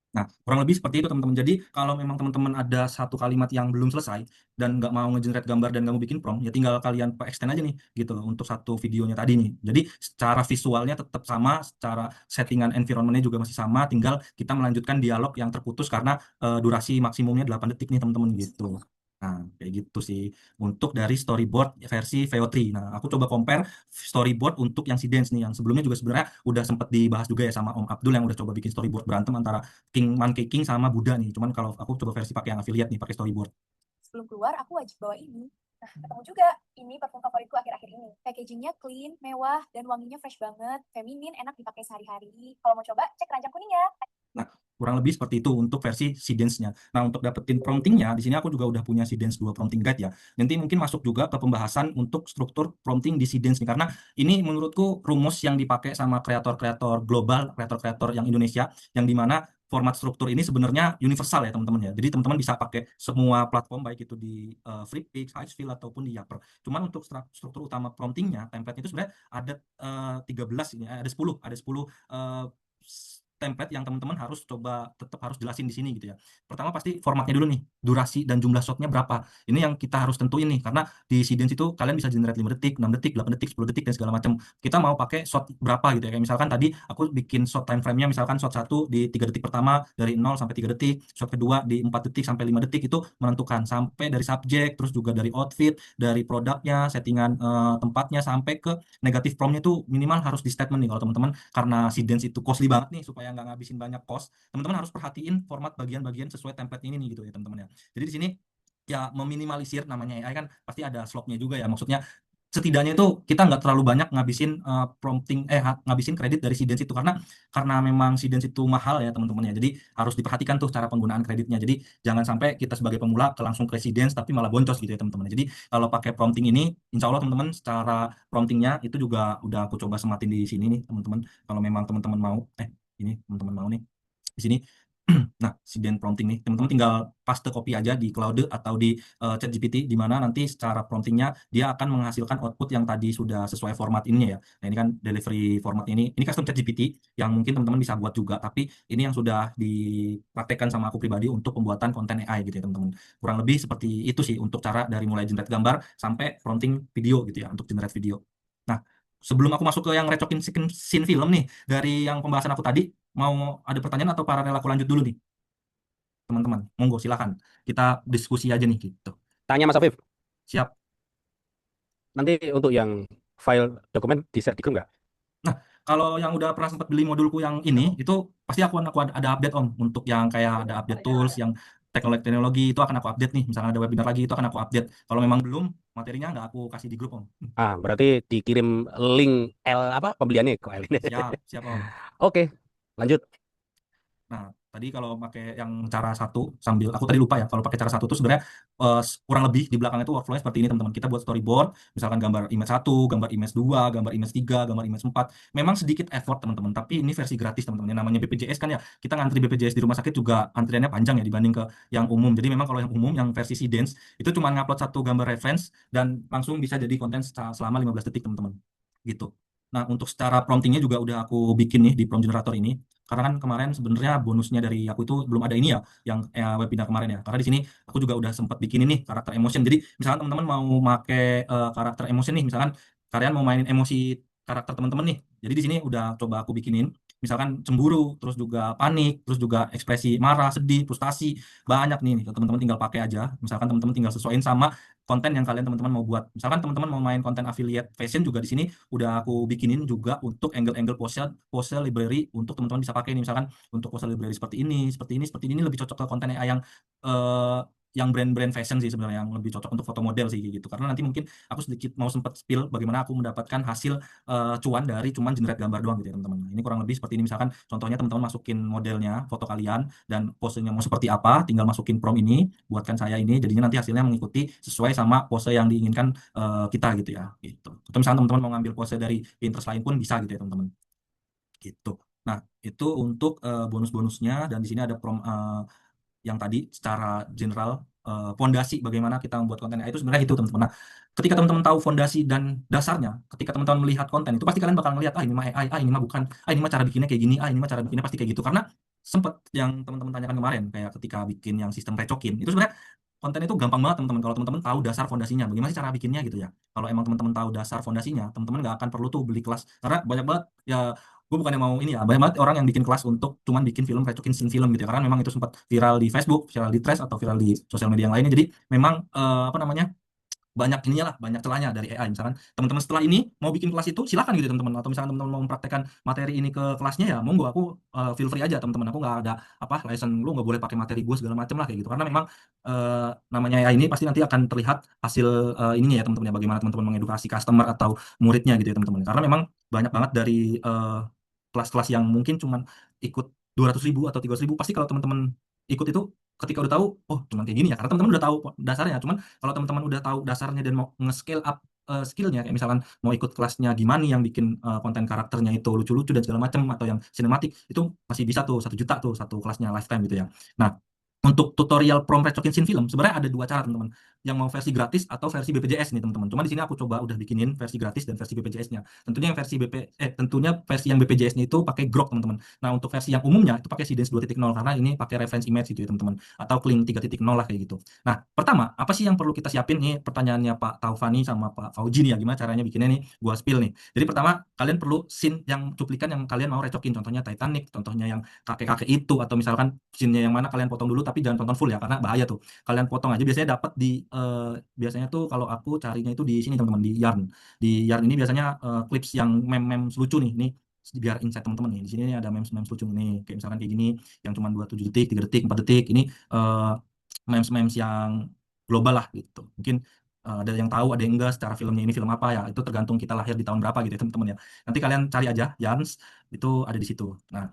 Nah, kurang lebih seperti itu teman-teman. Jadi kalau memang teman-teman ada satu kalimat yang belum selesai dan nggak mau ngegenerate gambar dan nggak mau bikin prompt, ya tinggal kalian extend aja nih gitu loh untuk satu videonya tadi nih. Jadi secara visualnya tetap sama, secara settingan environmentnya juga masih sama, tinggal kita melanjutkan dialog yang terputus karena durasi maksimumnya 8 detik nih teman-teman gitu. Nah, kayak gitu sih untuk dari storyboard versi VO3. Nah, aku coba compare storyboard untuk yang si Dance nih, yang sebelumnya juga sebenarnya udah sempat dibahas juga ya sama Om Abdul yang udah coba bikin storyboard berantem antara Monkey King sama Buddha nih. Cuman kalau aku coba versi pakai yang affiliate nih, pakai storyboard. Sebelum keluar, aku wajib bawa ini. Nah, ketemu juga. Ini parfum favoritku akhir-akhir ini. Packagingnya clean, mewah, dan wanginya fresh banget. Feminin, enak dipakai sehari-hari. Kalau mau coba, cek keranjang kuning ya. Nah, kurang lebih seperti itu untuk versi Seedance-nya. Nah, untuk dapetin promptingnya, di sini aku juga udah punya Seedance 2 prompting guide ya. Nanti mungkin masuk juga ke pembahasan untuk struktur prompting di Seedance nih, karena ini menurutku rumus yang dipakai sama kreator-kreator global, kreator-kreator yang Indonesia, yang dimana format struktur ini sebenarnya universal ya teman-teman ya. Jadi teman-teman bisa pakai semua platform, baik itu di FreePix, Hivesville, ataupun di Yapper. Cuman untuk struktur utama promptingnya, template itu sebenarnya ada 13 ini, ada 10, template yang teman-teman harus coba tetap harus jelasin di sini gitu ya. Pertama pasti formatnya dulu nih, durasi dan jumlah shotnya berapa. Ini yang kita harus tentuin nih, karena di Seedance itu kalian bisa generate 5 detik, 6 detik, 8 detik, 10 detik, dan segala macam. Kita mau pakai shot berapa gitu ya. Kayak misalkan tadi aku bikin shot time frame-nya, misalkan shot 1 di 3 detik pertama dari 0 sampai 3 detik, shot kedua di 4 detik sampai 5 detik, itu menentukan. Sampai dari subjek, terus juga dari outfit, dari produknya, settingan tempatnya, sampai ke negatif prompt-nya itu minimal harus di statement nih kalau teman-teman, karena Seedance itu costly banget nih, supaya nggak ngabisin banyak cost, teman-teman harus perhatiin format bagian-bagian sesuai template ini nih gitu ya teman-teman ya. Jadi di sini ya meminimalisir, namanya AI kan pasti ada slopnya juga ya, maksudnya setidaknya itu kita nggak terlalu banyak ngabisin ngabisin kredit dari Seedance itu, karena memang Seedance itu mahal ya teman-teman ya. Jadi harus diperhatikan tuh cara penggunaan kreditnya. Jadi jangan sampai kita sebagai pemula langsung ke Seedance tapi malah boncos gitu ya teman-teman. Jadi kalau pakai prompting ini, insya Allah teman-teman secara promptingnya itu juga udah aku coba sematin di sini nih teman-teman. Kalau memang teman-teman mau, ini teman-teman mau nih di sini. Nah, Seedance prompting nih, teman-teman tinggal paste copy aja di Claude atau di ChatGPT, di mana nanti secara promptingnya dia akan menghasilkan output yang tadi sudah sesuai format ininya ya. Nah, ini kan delivery format ini custom ChatGPT yang mungkin teman-teman bisa buat juga, tapi ini yang sudah dipraktekkan sama aku pribadi untuk pembuatan konten AI gitu ya teman-teman. Kurang lebih seperti itu sih untuk cara dari mulai generate gambar sampai prompting video gitu ya, untuk generate video. Nah, sebelum aku masuk ke yang recokin scene film nih, dari yang pembahasan aku tadi, mau ada pertanyaan atau paralel aku lanjut dulu nih, teman-teman? Monggo silakan. Kita diskusi aja nih gitu. Tanya Mas Afif, Siap. nanti untuk yang file dokumen di share di grup nggak? Nah, kalau yang udah pernah sempat beli modulku yang ini, itu pasti aku ada update Om. Untuk yang kayak ada update tools, yang teknologi itu akan aku update nih. Misalnya ada webinar lagi, itu akan aku update. Kalau memang belum, materinya nggak aku kasih di grup Om. Berarti dikirim link pembeliannya ke L ini. Siap, siap Om. Oke, lanjut. Nah, tadi kalau pakai yang cara satu, sambil aku tadi lupa ya, kalau pakai cara satu itu sebenarnya kurang lebih di belakang itu workflow-nya seperti ini teman-teman. Kita buat storyboard, misalkan gambar image 1, gambar image 2, gambar image 3, gambar image 4. Memang sedikit effort teman-teman, tapi ini versi gratis teman-teman. Yang namanya BPJS kan ya, kita ngantri BPJS di rumah sakit juga antriannya panjang ya dibanding ke yang umum. Jadi memang kalau yang umum, yang versi Seedance, itu cuma ngupload satu gambar reference dan langsung bisa jadi konten selama 15 detik teman-teman. Gitu. Nah, untuk secara promptingnya juga udah aku bikin nih di prompt generator ini. karena kan kemarin sebenarnya bonusnya dari aku itu belum ada ini ya, yang webinar kemarin ya. Karena di sini aku juga udah sempat bikin ini karakter emotion. Jadi misalkan teman-teman mau pakai karakter emotion nih, misalkan kalian mau mainin emosi karakter teman-teman nih. Jadi di sini udah coba aku bikinin, misalkan cemburu, terus juga panik, terus juga ekspresi marah, sedih, frustasi, banyak nih. Teman-teman tinggal pakai aja. Misalkan teman-teman tinggal sesuaiin sama konten yang kalian teman-teman mau buat. Misalkan teman-teman mau main konten affiliate fashion juga di sini udah aku bikinin juga untuk angle-angle pose library untuk teman-teman bisa pakai nih. Misalkan untuk pose library seperti ini, seperti ini, seperti ini lebih cocok ke konten AI eh, yang brand-brand fashion sih sebenarnya, yang lebih cocok untuk foto model sih kayak gitu. Karena nanti mungkin aku sedikit mau sempat spill bagaimana aku mendapatkan hasil cuan dari cuman generate gambar doang gitu ya teman-teman. Nah, ini kurang lebih seperti ini, misalkan contohnya teman-teman masukin modelnya, foto kalian dan posenya mau seperti apa, tinggal masukin prompt ini, buatkan saya ini, jadinya nanti hasilnya mengikuti sesuai sama pose yang diinginkan kita gitu ya gitu. Atau misalkan teman-teman mau ngambil pose dari Pinterest lain pun bisa gitu ya teman-teman gitu. Nah, itu untuk bonus-bonusnya, dan di sini ada prompt yang tadi secara general fondasi bagaimana kita membuat konten itu sebenarnya itu teman-teman. Nah, ketika teman-teman tahu fondasi dan dasarnya, ketika teman-teman melihat konten itu pasti kalian bakal melihat ini mah AI, ini mah bukan, ini mah cara bikinnya kayak gini, ini mah cara bikinnya pasti kayak gitu. Karena sempet yang teman-teman tanyakan kemarin kayak ketika bikin yang sistem recokin itu sebenarnya konten itu gampang banget teman-teman kalau teman-teman tahu dasar fondasinya, bagaimana sih cara bikinnya gitu ya. Kalau emang teman-teman tahu dasar fondasinya, teman-teman nggak akan perlu tuh beli kelas, karena banyak banget ya, gue bukannya mau ini ya, banyak banget orang yang bikin kelas untuk cuman bikin film, recokin scene film gitu ya, karena memang itu sempat viral di Facebook, viral di Threads, atau viral di sosial media yang lainnya. Jadi memang apa namanya, banyak ininya lah, banyak celahnya dari AI. Misalkan teman-teman setelah ini mau bikin kelas itu silakan gitu teman-teman, atau misalkan teman-teman mau mempraktekkan materi ini ke kelasnya ya monggo, aku feel free aja teman-teman, aku nggak ada apa license, lu nggak boleh pakai materi gue segala macam lah kayak gitu. Karena memang namanya AI ini pasti nanti akan terlihat hasil ininya ya teman-teman ya, bagaimana teman-teman mengedukasi customer atau muridnya gitu ya teman-teman. Karena memang banyak banget dari kelas-kelas yang mungkin cuman ikut 200.000 atau 300.000, pasti kalau teman-teman ikut itu ketika udah tahu oh cuman kayak gini ya, karena teman-teman udah tahu dasarnya. Cuman kalau teman-teman udah tahu dasarnya dan mau nge-scale up skillnya, kayak misalkan mau ikut kelasnya gimana yang bikin konten karakternya itu lucu-lucu dan segala macam, atau yang sinematik, itu masih bisa tuh 1 juta tuh satu kelasnya lifetime gitu ya. Nah, untuk tutorial prompt recokin scene film sebenarnya ada 2 cara teman-teman, yang mau versi gratis atau versi BPJS nih teman-teman. Cuma di sini aku coba udah bikinin versi gratis dan versi BPJS-nya. Tentunya yang tentunya versi yang BPJS-nya itu pakai Grok teman-teman. Nah, untuk versi yang umumnya itu pakai Seedance 2.0, karena ini pakai reference image gitu ya teman-teman, atau Kling 3.0 lah kayak gitu. Nah, pertama apa sih yang perlu kita siapin nih, pertanyaannya Pak Taufani sama Pak Fauji nih ya, gimana caranya bikinnya nih, gua spill nih. Jadi pertama kalian perlu scene yang cuplikan yang kalian mau recokin, contohnya Titanic, contohnya yang kakek-kakek itu, atau misalkan scene-nya yang mana kalian potong dulu, tapi jangan tonton full ya karena bahaya tuh. Kalian potong aja, biasanya dapat di biasanya tuh kalau aku carinya itu di sini teman-teman, di Yarn. Di Yarn ini biasanya clips yang meme-meme lucu nih. Nih biar insight teman-teman nih. Di sini ada memes-memes lucu nih. Kayak misalkan kayak gini yang cuma 27 detik, 3 detik, 4 detik. Ini memes-memes yang global lah gitu. Mungkin ada yang tahu, ada yang enggak secara filmnya ini film apa ya. Itu tergantung kita lahir di tahun berapa gitu ya teman-teman ya. Nanti kalian cari aja Yarns, itu ada di situ. Nah,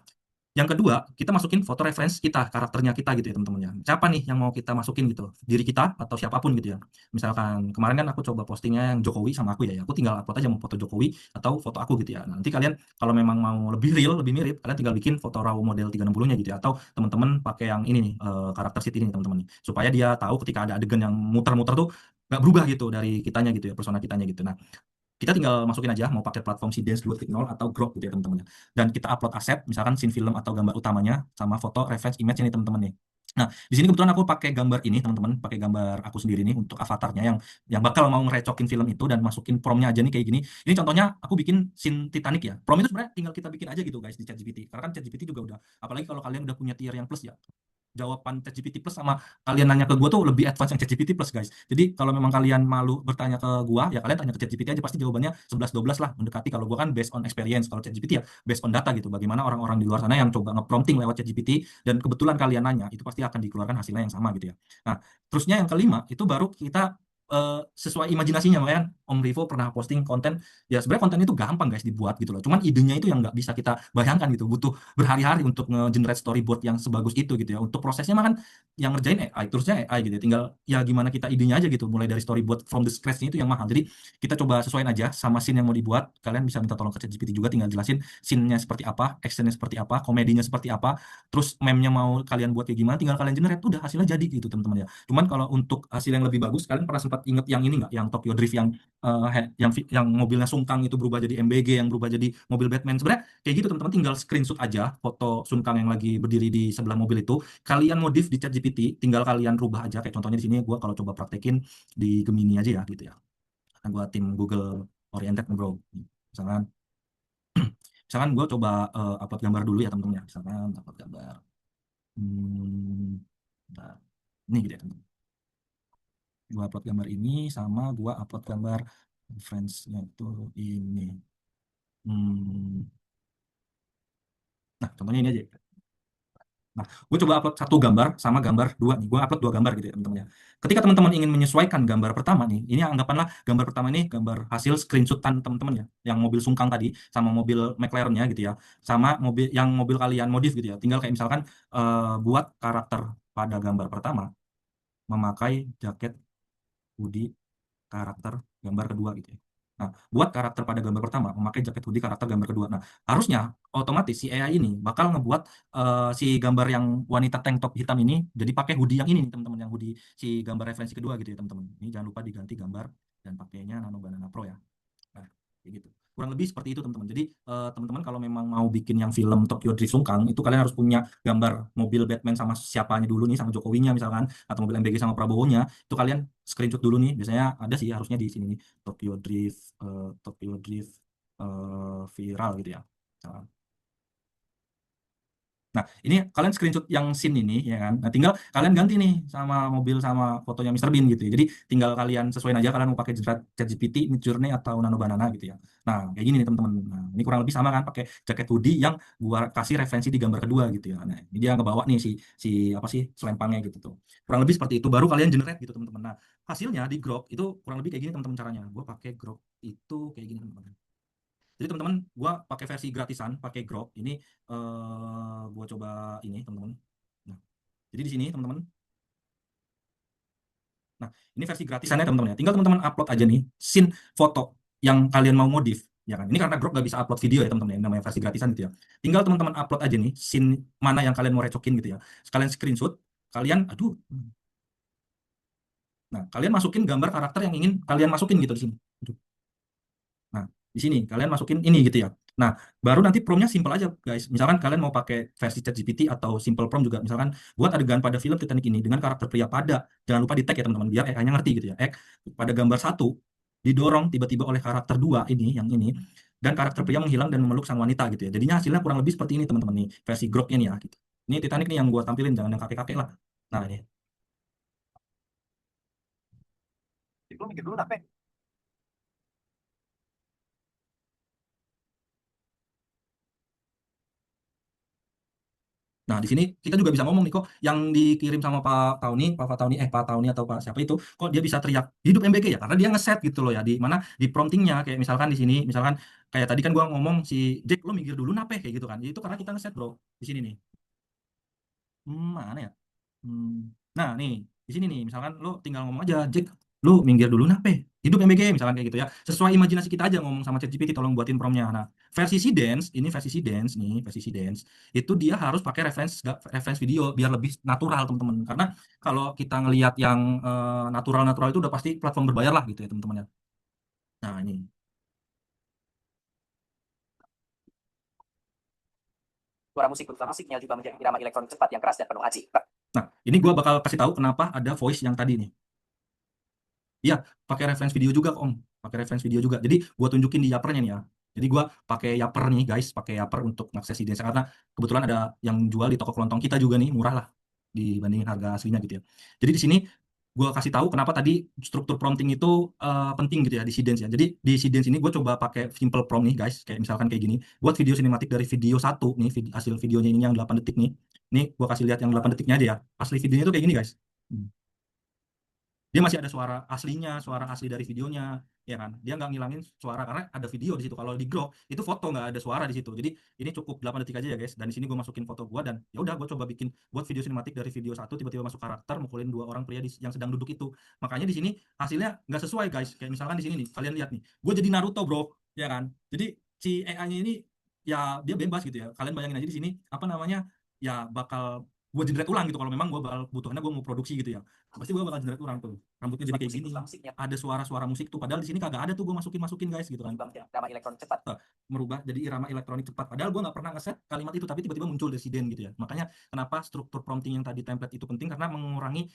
yang kedua, kita masukin foto reference kita, karakternya kita gitu ya teman-teman ya. Siapa nih yang mau kita masukin gitu? Diri kita atau siapapun gitu ya. Misalkan kemarin kan aku coba postingnya yang Jokowi sama aku ya. Aku tinggal upload aja mau foto Jokowi atau foto aku gitu ya. Nah, nanti kalian kalau memang mau lebih real, lebih mirip, kalian tinggal bikin foto raw model 360-nya gitu ya. Atau teman-teman pakai yang ini nih, karakter sheet ini nih teman-teman nih. Supaya dia tahu ketika ada adegan yang muter-muter tuh nggak berubah gitu dari kitanya gitu ya, persona kitanya gitu. Nah, kita tinggal masukin aja mau pakai platform Seedance 2.0 atau Grok gitu ya teman-teman ya. Dan kita upload aset, misalkan scene film atau gambar utamanya sama foto reference image ini teman-teman nih. Nah, di sini kebetulan aku pakai gambar ini teman-teman, pakai gambar aku sendiri nih untuk avatarnya yang bakal mau ngerecokin film itu, dan masukin promnya aja nih kayak gini. Ini contohnya aku bikin scene Titanic ya. Prom itu sebenarnya tinggal kita bikin aja gitu guys di ChatGPT. Karena kan ChatGPT juga udah, apalagi kalau kalian udah punya tier yang plus ya, jawaban ChatGPT Plus sama kalian nanya ke gue tuh lebih advance yang ChatGPT Plus guys. Jadi kalau memang kalian malu bertanya ke gue, ya kalian tanya ke ChatGPT aja, pasti jawabannya 11-12 lah, mendekati. Kalau gue kan based on experience, kalau ChatGPT ya based on data gitu. Bagaimana orang-orang di luar sana yang coba nge-prompting lewat ChatGPT, dan kebetulan kalian nanya, itu pasti akan dikeluarkan hasilnya yang sama gitu ya. Nah, terusnya yang kelima, itu baru kita sesuai imajinasinya. Makanya Om Rivo pernah posting konten, ya sebenarnya konten itu gampang guys dibuat gitu loh. Cuman idenya itu yang nggak bisa kita bayangkan gitu. Butuh berhari-hari untuk nge-generate storyboard yang sebagus itu gitu ya. Untuk prosesnya mah kan yang ngerjain AI, terusnya AI gitu ya. Tinggal ya gimana kita idenya aja gitu. Mulai dari storyboard from the scratch itu yang mahal. Jadi kita coba sesuaiin aja sama scene yang mau dibuat. Kalian bisa minta tolong ke ChatGPT juga, tinggal jelasin scene-nya seperti apa, actionnya seperti apa, komedinya seperti apa, terus meme-nya mau kalian buat kayak gimana, tinggal kalian generate, udah hasilnya jadi gitu teman-teman ya. Cuman kalau untuk hasil yang lebih bagus, kalian pernah sempat inget yang ini nggak, yang Tokyo Drift yang yang mobilnya Sungkang itu berubah jadi MBG, yang berubah jadi mobil Batman. Sebenarnya kayak gitu teman-teman, tinggal screenshot aja foto Sungkang yang lagi berdiri di sebelah mobil itu, kalian modif di ChatGPT, tinggal kalian rubah aja. Kayak contohnya di sini gue kalau coba praktekin di Gemini aja ya gitu ya. Kan gue tim Google oriented bro. Misalkan misalkan gue coba upload gambar dulu ya teman-teman ya. Misalkan upload gambar. Nah, ini gitu ya teman-teman. Gue upload gambar ini sama gue upload gambar reference-nya itu ini. Nah, contohnya ini aja. Nah, gue coba upload satu gambar sama gambar dua nih. Gue upload dua gambar gitu ya teman-teman ya. Ketika teman-teman ingin menyesuaikan gambar pertama nih, ini anggapanlah gambar pertama ini gambar hasil screenshotan teman-teman ya, yang mobil Sungkang tadi sama mobil McLaren-nya gitu ya, sama mobil kalian modif gitu ya. Tinggal kayak misalkan buat karakter pada gambar pertama memakai jaket hoodie karakter gambar kedua gitu ya. Nah, buat karakter pada gambar pertama memakai jaket hoodie karakter gambar kedua. Nah, harusnya otomatis si AI ini bakal ngebuat si gambar yang wanita tank top hitam ini jadi pakai hoodie yang ini nih, teman-teman, yang hoodie si gambar referensi kedua gitu ya, teman-teman. Ini jangan lupa diganti gambar dan pakainya Nano Banana Pro ya. Nah, kayak gitu. Kurang lebih seperti itu, teman-teman. Jadi, teman-teman kalau memang mau bikin yang film Tokyo Drift Sungkang, itu kalian harus punya gambar mobil Batman sama siapanya dulu nih, sama Jokowinya misalkan, atau mobil MBG sama Prabowo-nya, itu kalian screenshot dulu nih. Biasanya ada sih harusnya di sini nih, Tokyo Drift viral gitu ya. Misalkan. Nah, ini kalian screenshot yang scene ini, ya kan? Nah, tinggal kalian ganti nih sama mobil sama fotonya Mr. Bean gitu ya. Jadi tinggal kalian sesuaiin aja kalian mau pakai ChatGPT, Midjourney atau Nano Banana gitu ya. Nah, kayak gini nih teman-teman. Nah, ini kurang lebih sama kan, pakai jaket hoodie yang gua kasih referensi di gambar kedua gitu ya. Nah, ini dia ngebawa nih si apa sih selempangnya gitu tuh. Kurang lebih seperti itu, baru kalian generate gitu teman-teman. Nah, hasilnya di Grok itu kurang lebih kayak gini teman-teman caranya. Gua pakai Grok itu kayak gini teman-teman. Jadi teman-teman, gua pakai versi gratisan, pakai Grok. Ini gua coba ini teman-teman. Nah, jadi di sini teman-teman. Nah, ini versi gratisannya teman-teman ya. Tinggal teman-teman upload aja nih scene foto yang kalian mau modif, ya kan. Ini karena Grok gak bisa upload video ya teman-teman ya, namanya versi gratisan gitu ya. Tinggal teman-teman upload aja nih scene mana yang kalian mau recokin gitu ya. Sekalian screenshot, kalian aduh. Nah, kalian masukin gambar karakter yang ingin kalian masukin gitu di sini. Aduh. Nah, di sini kalian masukin ini gitu ya. Nah, baru nanti promnya simple aja, guys. Misalkan kalian mau pakai versi ChatGPT atau simple prompt juga. Misalkan buat adegan pada film Titanic ini dengan karakter pria pada, jangan lupa di tag ya teman-teman, biar AI-nya ngerti gitu ya. Pada gambar satu didorong tiba-tiba oleh karakter dua ini, yang ini, dan karakter pria menghilang dan memeluk sang wanita gitu ya. Jadinya hasilnya kurang lebih seperti ini teman-teman nih, versi Grok ini ya. Gitu. Ini Titanic nih yang gua tampilin, jangan yang kakek-kakek lah. Nah ini. Lu mikir dulu apa? Nah, di sini kita juga bisa ngomong nih kok yang dikirim sama Pak Tauni atau Pak siapa itu, kok dia bisa teriak hidup MBG ya? Karena dia ngeset gitu loh ya, di mana di promptingnya kayak misalkan di sini, misalkan kayak tadi kan gua ngomong si Jack lo minggir dulu nape kayak gitu kan. Itu karena kita ngeset bro di sini nih. Mana ya? Nah, nih, di sini nih, misalkan lu tinggal ngomong aja, Jack, lu minggir dulu nape? Hidup MBG, misalkan kayak gitu ya. Sesuai imajinasi kita aja ngomong sama ChatGPT, tolong buatin promnya. Nah, versi si Dance, ini versi si Dance nih, versi si Dance, itu dia harus pakai reference video biar lebih natural, teman-teman. Karena kalau kita ngelihat yang natural-natural itu udah pasti platform berbayar lah gitu ya, teman-teman ya. Nah, ini. Suara musik terutama musiknya juga menjadi irama elektronik cepat yang keras dan penuh aci. Nah, ini gua bakal kasih tahu kenapa ada voice yang tadi nih. Iya, pakai reference video juga Om. Pakai reference video juga. Jadi gua tunjukin di Yapernya nih ya. Jadi gua pakai Yaper nih guys, pakai Yaper untuk mengakses ide karena kebetulan ada yang jual di toko kelontong kita juga nih, murah lah dibandingin harga aslinya gitu ya. Jadi di sini gua kasih tahu kenapa tadi struktur prompting itu penting gitu ya di Seedance ya. Jadi di Seedance ini gua coba pakai simple prompt nih guys, kayak misalkan kayak gini. Buat video sinematik dari video 1 nih, hasil videonya ini yang 8 detik nih. Nih gua kasih lihat yang 8 detiknya aja ya. Asli videonya itu kayak gini guys. Dia masih ada suara aslinya, suara asli dari videonya, ya kan? Dia nggak ngilangin suara karena ada video di situ. Kalau di Grok itu foto nggak ada suara di situ. Jadi ini cukup 8 detik aja ya guys. Dan di sini gue masukin foto gue dan ya udah gue coba bikin buat video sinematik dari video 1 tiba-tiba masuk karakter mukulin dua orang pria yang sedang duduk itu. Makanya di sini hasilnya nggak sesuai guys. Kayak misalkan di sini nih, kalian lihat nih, gue jadi Naruto bro, ya kan? Jadi si AI-nya ini ya dia bebas gitu ya. Kalian bayangin aja di sini apa namanya ya bakal gue generate ulang gitu kalau memang gue bakal butuhnya gue mau produksi gitu ya, pasti gue bakal generate ulang tuh rambutnya jadi kayak musik gini, berusaha musiknya ada suara-suara musik tuh, padahal di sini kagak ada tuh gue masukin guys gitu kan, juga menjadi irama elektronik cepat. merubah jadi irama elektronik cepat, padahal gue nggak pernah ngeset kalimat itu tapi tiba-tiba muncul desiden gitu ya. Makanya kenapa struktur prompting yang tadi template itu penting, karena mengurangi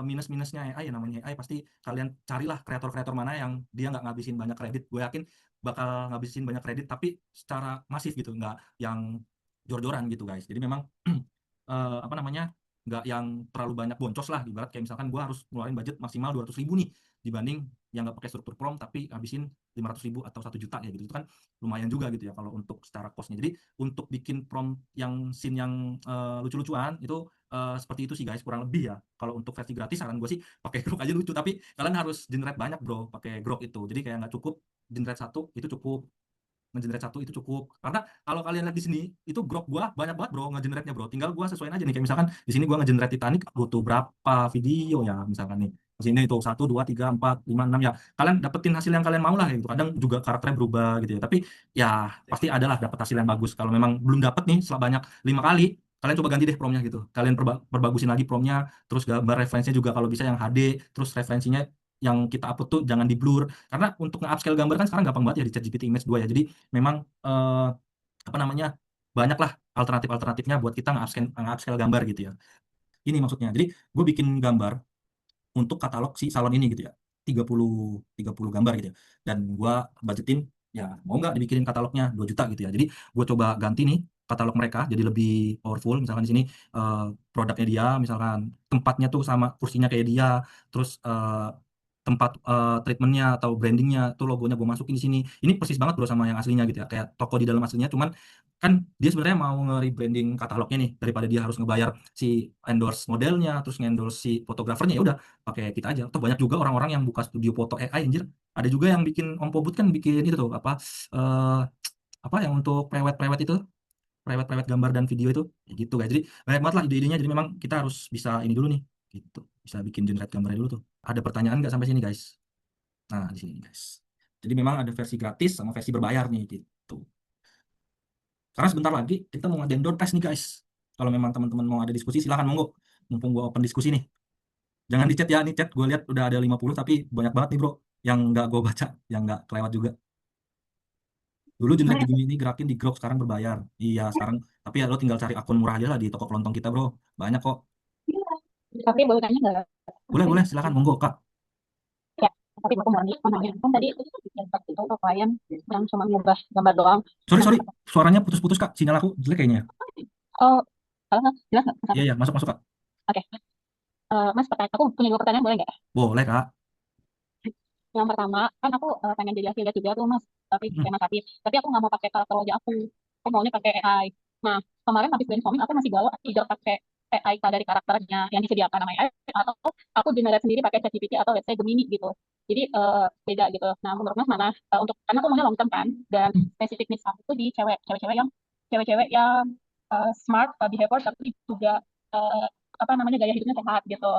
minus-minusnya AI ya, namanya AI pasti kalian carilah kreator-kreator mana yang dia nggak ngabisin banyak kredit, gue yakin bakal ngabisin banyak kredit tapi secara masif gitu, nggak yang jor-joran gitu guys. Jadi memang apa namanya, nggak yang terlalu banyak boncos lah, ibarat kayak misalkan gue harus ngeluarin budget maksimal 200.000 nih, dibanding yang nggak pakai struktur prompt tapi habisin 500.000 atau 1 juta ya gitu, itu kan lumayan juga gitu ya kalau untuk secara costnya. Jadi untuk bikin prompt yang scene yang lucu-lucuan itu seperti itu sih guys, kurang lebih ya. Kalau untuk versi gratis saran gue sih pakai Grok aja lucu, tapi kalian harus generate banyak bro pakai Grok itu, jadi kayak nggak cukup generate satu itu cukup, ngegenerate satu itu cukup, karena kalau kalian lihat di sini itu Grok gua banyak banget bro ngegenerate-nya bro, tinggal gua sesuaiin aja nih, kayak misalkan di sini gua ngegenerate Titanic butuh berapa video ya misalkan nih, di sini itu 1 2 3 4 5 6 ya, kalian dapetin hasil yang kalian mau lah gitu. Kadang juga karakternya berubah gitu ya, tapi ya pasti adalah dapat hasil yang bagus. Kalau memang belum dapet nih setelah banyak 5 kali, kalian coba ganti deh promnya gitu, kalian perbagusin lagi promnya, terus gambar referensinya juga kalau bisa yang HD, terus referensinya yang kita upload tuh jangan di blur, karena untuk nge-upscale gambar kan sekarang gampang banget ya di ChatGPT Image 2 ya. Jadi memang apa namanya, banyak lah alternatifnya buat kita nge-upscale gambar gitu ya. Ini maksudnya. Jadi gue bikin gambar untuk katalog si salon ini gitu ya. 30 gambar gitu ya. Dan gue budgetin ya mau nggak dibikinin katalognya 2 juta gitu ya. Jadi gue coba ganti nih katalog mereka jadi lebih powerful. Misalkan di sini produknya dia, misalkan tempatnya tuh sama kursinya kayak dia, terus tempat treatmentnya atau brandingnya tuh logonya gue masukin di sini. Ini persis banget bro sama yang aslinya gitu ya, kayak toko di dalam aslinya, cuman kan dia sebenarnya mau nge-rebranding katalognya nih, daripada dia harus ngebayar si endorse modelnya terus nge-endorse si fotografernya, ya udah pakai kita aja. Atau banyak juga orang-orang yang buka studio foto AI anjir, ada juga yang bikin Om Pobut kan bikin itu tuh eh, apa yang untuk prewed itu, prewed gambar dan video itu ya gitu guys. Jadi banyak banget lah ide-idenya, jadi memang kita harus bisa ini dulu nih gitu, bisa bikin generate gambarnya dulu tuh. Ada pertanyaan nggak sampai sini guys? Nah di sini guys, jadi memang ada versi gratis sama versi berbayar nih gitu, karena sebentar lagi kita mau ngadain door prize nih guys. Kalau memang teman-teman mau ada diskusi silahkan monggo, mumpung gue open diskusi nih. Jangan di chat ya, nih chat gue lihat udah ada 50 tapi banyak banget nih bro yang nggak gue baca, yang nggak kelewat juga. Dulu generate di Gemini gerakin di Grok, sekarang berbayar. Iya sekarang, tapi ya lo tinggal cari akun murah aja lah di toko kelontong kita bro, banyak kok. Tapi boleh tanya nggak? Boleh silakan monggo kak. Ya, tapi aku mau nanya kan tadi yang pas itu klien yang cuma ngubah gambar doang. Sorry suaranya putus-putus kak, sinyal aku jelek kayaknya. Oh, kalau nggak jelas nggak? Iya masuk kak. Oke. Mas, aku punya 2 pertanyaan, boleh nggak? Boleh kak. Yang pertama, kan aku pengen jadi affiliate juga tuh Mas, tapi kayak Mas Hafiz. Tapi aku nggak mau pakai karakter wajah aku. Aku maunya pakai AI. Nah, kemarin habis brainstorming aku masih galau either pakai AI dari karakternya yang disediakan sama AI atau aku generate sendiri pakai ChatGPT atau let's say Gemini gitu. Jadi beda gitu. Nah, menurut Mas mana untuk, karena aku maunya long term kan, dan spesifik needs aku tuh di cewek-cewek yang smart behavior tapi juga eh, apa namanya gaya hidupnya sehat gitu.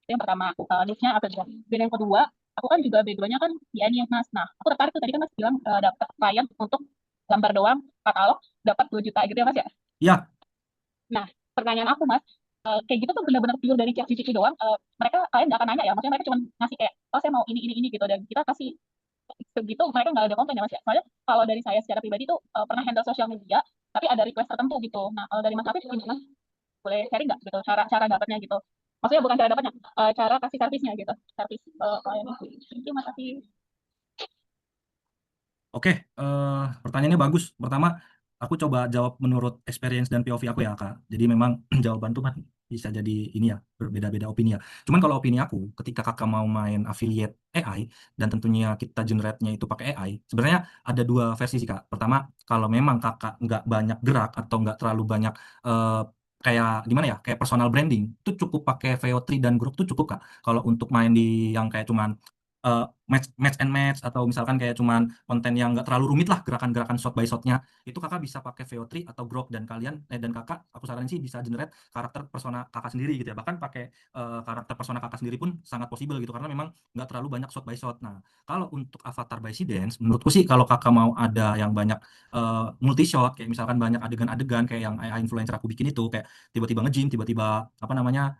Itu yang pertama, niche-nya apa juga. Dan yang kedua, aku kan juga background-nya kan di ini Mas. Nah, aku tertarik tuh tadi kan Mas bilang dapat klien untuk gambar doang, katalog, dapat 2 juta gitu ya Mas ya. Iya. Nah, pertanyaan aku Mas, kayak gitu tuh benar-benar pure dari ChatGPT doang. Mereka kalian nggak akan nanya ya, maksudnya mereka cuma ngasih kayak, oh saya mau ini gitu, dan kita kasih segitu, mereka nggak ada komplain ya Mas ya. Soalnya kalau dari saya secara pribadi tuh pernah handle sosial media, tapi ada request tertentu gitu. Nah, kalau dari Mas Hafiz gimana? Boleh sharing nggak gitu cara cara dapatnya gitu? Maksudnya bukan cara dapatnya, cara kasih servisnya gitu, servis klien itu. Itu Mas Hafiz. Oke, pertanyaannya bagus. Pertama, aku coba jawab menurut experience dan POV aku ya, Kak. Jadi memang jawaban tuh kan bisa jadi ini ya, berbeda-beda opini ya. Cuman kalau opini aku, ketika Kakak mau main affiliate AI, dan tentunya kita generate-nya itu pakai AI, sebenarnya ada 2 versi sih, Kak. Pertama, kalau memang Kakak nggak banyak gerak atau nggak terlalu banyak kayak gimana ya, kayak personal branding, itu cukup pakai VO3 dan Grok tuh cukup, Kak. Kalau untuk main di yang kayak cuman match and match, atau misalkan kayak cuman konten yang nggak terlalu rumit lah gerakan-gerakan shot by shotnya, itu kakak bisa pakai VO3 atau Grok, dan dan kakak aku saranin sih bisa generate karakter persona kakak sendiri gitu ya, bahkan pakai karakter persona kakak sendiri pun sangat possible gitu, karena memang nggak terlalu banyak shot by shot. Nah, kalau untuk avatar by Dance, menurutku sih kalau kakak mau ada yang banyak multi shot, kayak misalkan banyak adegan-adegan kayak yang AI influencer aku bikin itu, kayak tiba-tiba nge-gym, tiba-tiba apa namanya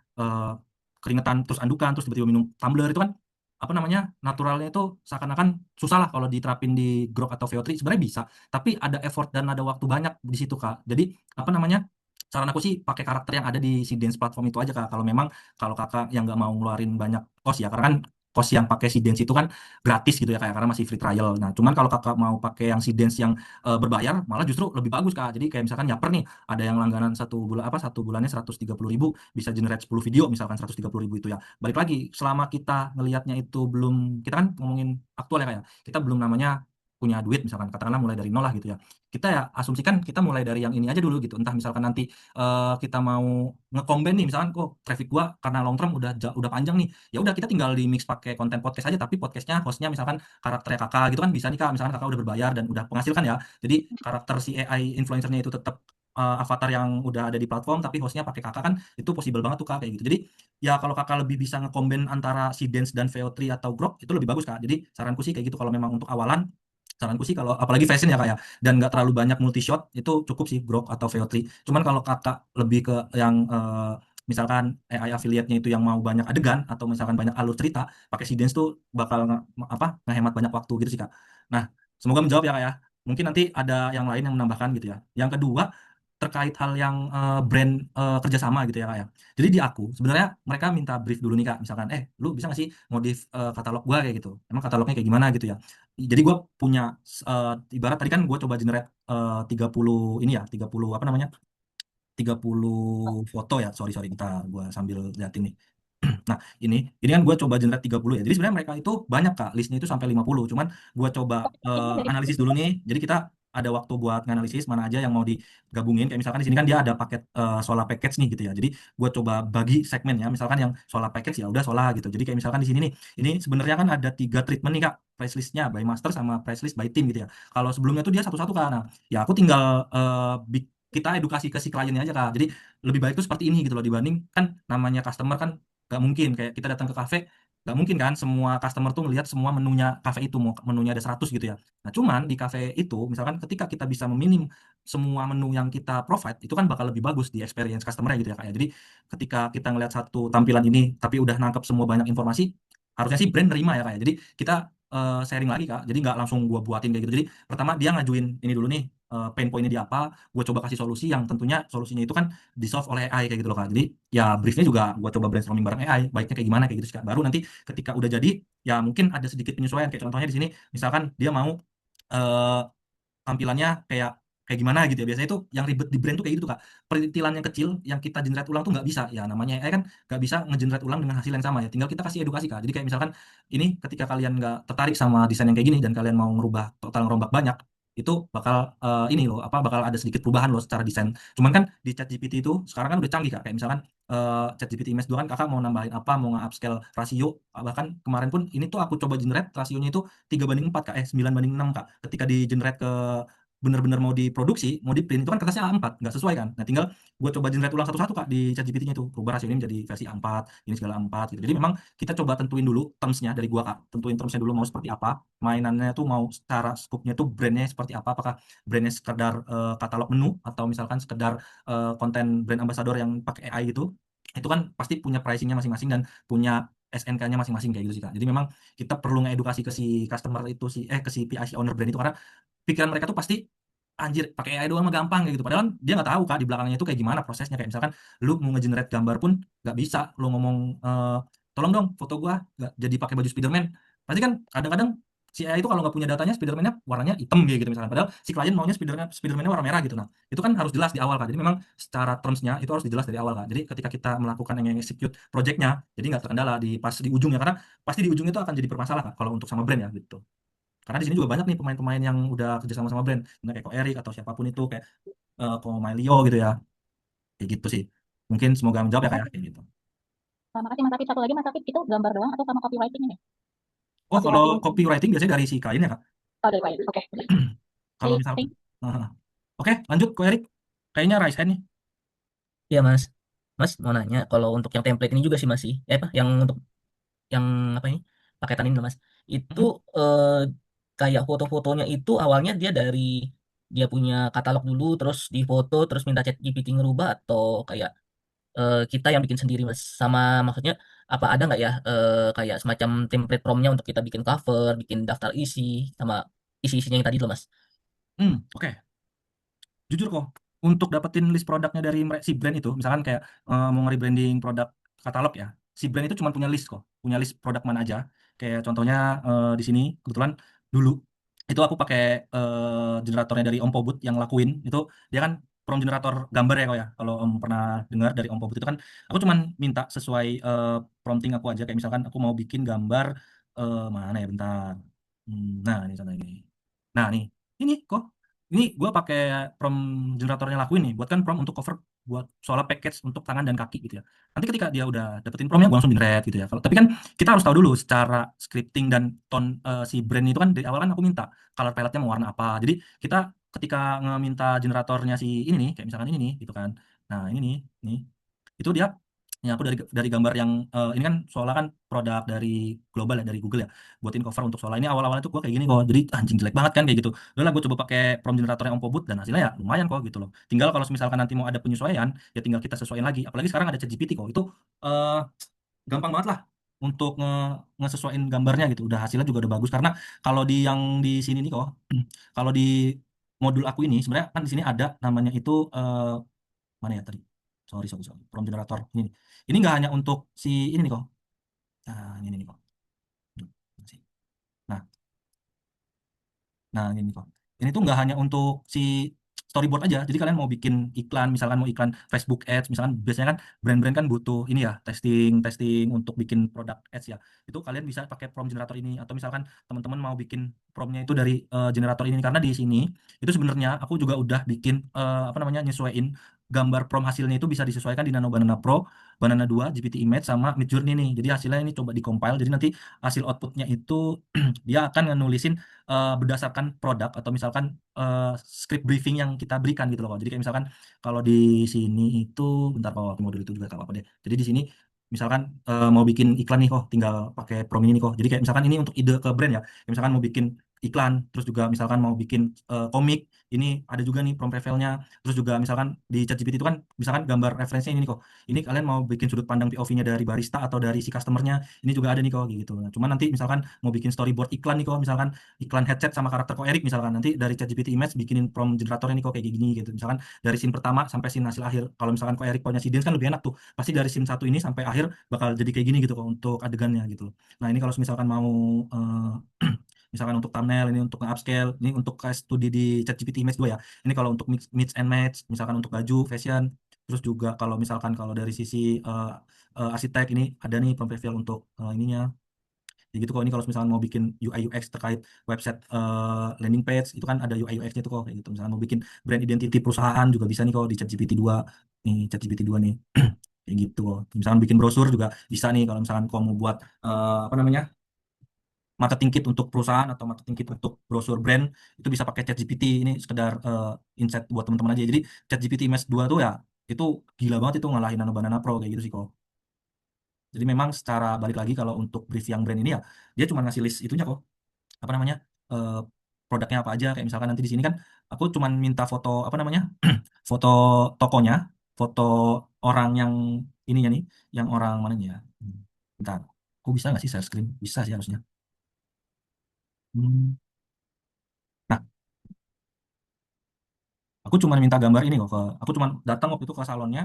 keringetan terus andukan, terus tiba-tiba minum tumbler, itu kan apa namanya naturalnya itu seakan-akan susah lah kalau diterapin di Grok atau VO3. Sebenarnya bisa, tapi ada effort dan ada waktu banyak di situ kak. Jadi apa namanya, saran aku sih pakai karakter yang ada di si dance platform itu aja kak, kalau memang kalau kakak yang nggak mau ngeluarin banyak cost ya, karena kan cost yang pakai si dance itu kan gratis gitu ya kayak, karena masih free trial. Nah cuman kalau kakak mau pakai yang si dance yang berbayar, malah justru lebih bagus kak. Jadi kayak misalkan Yaper nih, ada yang langganan satu bulannya 130.000 bisa generate 10 video, misalkan 130.000 itu ya. Balik lagi, selama kita ngelihatnya itu belum, kita kan ngomongin aktual ya kayak, kita belum namanya punya duit, misalkan katakanlah mulai dari nol lah gitu ya, kita ya asumsikan kita mulai dari yang ini aja dulu gitu. Entah misalkan nanti kita mau ngekomben nih, misalkan kok traffic gua karena long term udah panjang nih, ya udah kita tinggal di mix pakai konten podcast aja, tapi podcastnya hostnya misalkan karakternya kakak gitu kan, bisa nih kak, misalkan kakak udah berbayar dan udah penghasilkan ya, jadi karakter si AI influencernya itu tetap avatar yang udah ada di platform, tapi hostnya pakai kakak, kan itu possible banget tuh kak kayak gitu. Jadi ya kalau kakak lebih bisa ngekomben antara si Dance dan VO3 atau Grok, itu lebih bagus kak. Jadi saranku sih kayak gitu, kalau memang untuk awalan, saranku sih kalau apalagi fashion ya kak ya, dan nggak terlalu banyak multi shot, itu cukup sih Grok atau VO3. Cuman kalau kakak lebih ke yang misalkan AI affiliate-nya itu yang mau banyak adegan atau misalkan banyak alur cerita, pakai si Dance tuh bakal ngehemat banyak waktu gitu sih kak. Nah, semoga menjawab ya kak ya. Mungkin nanti ada yang lain yang menambahkan gitu ya. Yang kedua, terkait hal yang brand kerjasama gitu ya kak ya. Jadi di aku sebenarnya mereka minta brief dulu nih kak, misalkan lu bisa nggak sih modif katalog gua kayak gitu, emang katalognya kayak gimana gitu ya. Jadi gue punya ibarat tadi kan gue coba generate 30 ini ya, 30 apa namanya, 30 foto ya, sorry sorry, kita gue sambil liatin nih. Nah, ini kan gue coba generate 30 ya. Jadi sebenarnya mereka itu banyak kak, listnya itu sampai 50. Cuman gue coba Ini dari analisis dulu nih. Jadi kita ada waktu buat nganalisis mana aja yang mau digabungin. Kayak misalkan di sini kan dia ada paket Sola package nih gitu ya. Jadi gue coba bagi segmen ya. Misalkan yang Sola package ya udah Sola gitu. Jadi kayak misalkan di sini nih, ini sebenarnya kan ada 3 treatment nih kak. Price listnya by master sama price list by team gitu ya. Kalau sebelumnya tuh dia satu-satu kak. Nah, ya aku tinggal kita edukasi ke si kliennya aja kak. Jadi lebih baik tuh seperti ini gitu loh, dibanding kan namanya customer kan nggak mungkin kayak kita datang ke kafe, nggak mungkin kan semua customer tuh ngelihat semua menunya kafe itu, mau menunya ada 100 gitu ya. Nah cuman di kafe itu misalkan ketika kita bisa meminim semua menu yang kita provide, itu kan bakal lebih bagus di experience customer gitu ya kayak. Jadi ketika kita ngelihat satu tampilan ini tapi udah nangkep semua banyak informasi, harusnya sih brand nerima ya kayak. Jadi kita sharing lagi kak, jadi nggak langsung gua buatin kayak gitu. Jadi pertama dia ngajuin ini dulu nih, pain pointnya di apa, gue coba kasih solusi yang tentunya solusinya itu kan di solve oleh AI kayak gitu loh kak. Jadi ya briefnya juga gue coba brainstorming bareng AI baiknya kayak gimana kayak gitu sih kak. Baru nanti ketika udah jadi ya mungkin ada sedikit penyesuaian, kayak contohnya di sini misalkan dia mau eh, tampilannya kayak kayak gimana gitu ya. Biasanya itu yang ribet di brand tuh kayak gitu tuh kak, perintilan yang kecil yang kita generate ulang tuh nggak bisa ya, namanya AI kan nggak bisa ngegenerate ulang dengan hasil yang sama ya, tinggal kita kasih edukasi kak. Jadi kayak misalkan ini ketika kalian nggak tertarik sama desain yang kayak gini dan kalian mau ngerubah total, ngerombak banyak, itu bakal ini loh apa, bakal ada sedikit perubahan loh secara desain. Cuman kan di ChatGPT itu sekarang kan udah canggih kak, kayak misalkan ChatGPT Image 2 kan kakak mau nambahin apa, mau nge-upscale rasio, bahkan kemarin pun ini tuh aku coba generate rasionya itu 3:4 kak, 9:6 kak. Ketika di generate ke bener-bener mau diproduksi, mau di print, itu kan kertasnya A4, nggak sesuai kan. Nah tinggal gue coba generate ulang satu-satu kak di ChatGPT-nya itu, rubah rasio ini menjadi versi A4, ini segala A4 gitu. Jadi memang kita coba tentuin dulu terms-nya dari gua kak, tentuin terms-nya dulu mau seperti apa, mainannya tuh mau secara scope-nya tuh brandnya seperti apa, apakah brandnya sekedar katalog menu atau misalkan sekedar konten brand ambassador yang pakai AI gitu. Itu kan pasti punya pricing-nya masing-masing dan punya SNK-nya masing-masing kayak gitu sih kak. Jadi memang kita perlu ngedukasi ke si customer itu, ke si PIC owner brand itu, karena pikiran mereka tuh pasti anjir pakai AI doang mah gampang kayak gitu. Padahal kan dia nggak tahu kak di belakangnya itu kayak gimana prosesnya. Kayak misalkan lu mau ngegenerate gambar pun nggak bisa lu ngomong tolong dong foto gua nggak jadi pakai baju Spiderman. Pasti kan kadang-kadang si AI itu kalau nggak punya datanya Spiderman-nya warnanya hitam kayak gitu misalkan. Padahal si klien maunya Spiderman-nya warna merah gitu. Nah itu kan harus jelas di awal kak. Jadi memang secara terms-nya itu harus dijelas dari awal kak. Jadi ketika kita melakukan yang execute project-nya, jadi nggak terkendala di pas di ujungnya, karena pasti di ujung itu akan jadi bermasalah kak kalau untuk sama brand ya gitu. Karena di sini juga banyak nih pemain-pemain yang udah kerja sama sama brand, nah, kayak Ko Erik atau siapapun itu, kayak Ko Mailio gitu ya, kayak gitu sih. Mungkin semoga menjawab ya kayak gitu. Makasih Mas Afif. Satu lagi Mas Afif, itu gambar doang atau sama copywriting ini? Oh, kalau copywriting. copywriting biasanya dari si klien ya, Kak? Oh, dari klien. Oke. Kalau Jadi, misal, thank- Heeh. Oke, lanjut Ko Erik. Kayaknya raise hand nih. Iya Mas, Mas mau nanya kalau untuk yang template ini juga sih masih, apa yang untuk yang apa ini paketan ini loh, Mas, itu Mm-mm. eh, kayak foto-fotonya itu awalnya dia punya katalog dulu, terus difoto, terus minta ChatGPT ngerubah atau kayak kita yang bikin sendiri Mas, sama maksudnya apa ada nggak ya kayak semacam template promnya untuk kita bikin cover, bikin daftar isi, sama isi-isinya yang tadi loh Mas. Oke. Jujur kok, untuk dapetin list produknya dari si brand itu, misalkan kayak mau nge-rebranding produk katalog ya, si brand itu cuma punya list kok, punya list produk mana aja. Kayak contohnya di sini kebetulan dulu itu aku pakai generatornya dari Om Pobut yang lakuin itu, dia kan prompt generator gambar ya kok ya. Kalau Om pernah dengar dari Om Pobut itu kan, aku cuman minta sesuai prompting aku aja, kayak misalkan aku mau bikin gambar mana ya bentar. Nah ini contohnya ini. Nah nih, ini kok. Ini gue pakai prompt generatornya lakuin nih, buat kan prompt untuk cover buat soal package untuk tangan dan kaki gitu ya. Nanti ketika dia udah dapetin promptnya, gue langsung generate gitu ya. Kalau tapi kan kita harus tahu dulu secara scripting dan tone si brand itu kan dari awal kan aku minta color palette-nya mau warna apa. Jadi kita ketika ngeminta generatornya si ini nih, kayak misalkan ini nih, gitu kan. Nah ini nih, itu dia. Ya aku dari gambar yang ini kan soalnya kan produk dari global ya, dari Google ya, buatin cover untuk soalnya ini awal-awalnya tuh gue kayak gini kok, jadi anjing jelek banget kan kayak gitu. Udah lah gue coba pakai prompt generatornya Om Pobut dan hasilnya ya lumayan kok gitu loh. Tinggal kalau misalkan nanti mau ada penyesuaian ya tinggal kita sesuaiin lagi. Apalagi sekarang ada ChatGPT kok. Itu eh, gampang banget lah untuk ngesesuaiin gambarnya gitu. Udah hasilnya juga udah bagus karena kalau di yang di sini nih kok, kalau di modul aku ini sebenarnya kan di sini ada namanya itu mana ya tadi? Sorry. Prompt generator ini. Nih. Ini nggak hanya untuk si ini nih kok. Nah, ini nih kok. Nah, Nah, ini kok. Ini tuh nggak hanya untuk si storyboard aja. Jadi kalian mau bikin iklan, misalkan mau iklan Facebook Ads, misalkan biasanya kan brand-brand kan butuh ini ya, testing untuk bikin produk ads ya. Itu kalian bisa pakai prompt generator ini atau misalkan teman-teman mau bikin promptnya itu dari generator ini karena di sini itu sebenarnya aku juga udah bikin apa namanya nyesuaiin gambar prompt hasilnya itu bisa disesuaikan di Nano Banana Pro, Banana 2, GPT Image sama Midjourney nih. Jadi hasilnya ini coba di-compile. Jadi nanti hasil outputnya itu dia akan nulisin berdasarkan produk atau misalkan script briefing yang kita berikan gitu loh. Jadi kayak misalkan kalau di sini itu bentar kalau aku modul itu juga tak apa deh. Jadi di sini misalkan mau bikin iklan nih kok tinggal pakai prompt ini nih kok. Jadi kayak misalkan ini untuk ide ke brand ya. Kayak misalkan mau bikin iklan, terus juga misalkan mau bikin komik, ini ada juga nih prompt reveal-nya. Terus juga misalkan di ChatGPT itu kan misalkan gambar referensinya ini nih kok. Ini kalian mau bikin sudut pandang POV-nya dari barista atau dari si customer-nya. Ini juga ada nih kok gitu. Nah, cuman nanti misalkan mau bikin storyboard iklan nih kok misalkan iklan headset sama karakter Ko Erik misalkan nanti dari ChatGPT Image bikinin prompt generatornya nih kok kayak gini gitu misalkan dari scene pertama sampai scene hasil akhir kalau misalkan Ko Erik punya Sidens kan lebih enak tuh pasti dari scene satu ini sampai akhir bakal jadi kayak gini gitu kok untuk adegannya gitu loh. Nah ini kalau misalkan mau misalkan untuk thumbnail ini untuk upscale ini untuk case studi di ChatGPT Image 2 ya ini kalau untuk mix and match misalkan untuk baju fashion terus juga kalau misalkan kalau dari sisi arsitek ini ada nih prompt reveal untuk ininya ya gitu kok ini kalau misalkan mau bikin UI UX terkait website landing page itu kan ada UI UX-nya tuh kok kayak gitu misalkan mau bikin brand identity perusahaan juga bisa nih kok di ChatGPT 2 nih ChatGPT 2 nih kayak gitu kok misalkan bikin brosur juga bisa nih kalau misalkan kamu mau buat apa namanya marketing kit untuk perusahaan atau marketing kit untuk brosur brand itu bisa pakai ChatGPT ini sekedar insight buat teman-teman aja jadi ChatGPT Image 2 tuh ya itu gila banget itu ngalahin Nano Banana Pro kayak gitu sih kok jadi memang secara balik lagi kalau untuk brief yang brand ini ya dia cuma ngasih list itunya kok apa namanya eh, produknya apa aja kayak misalkan nanti di sini kan aku cuma minta foto apa namanya foto tokonya foto orang yang ininya nih yang orang mananya ya bentar aku bisa nggak sih share screen bisa sih harusnya. Hmm. Nah aku cuma minta gambar ini kok ke aku cuma datang waktu itu ke salonnya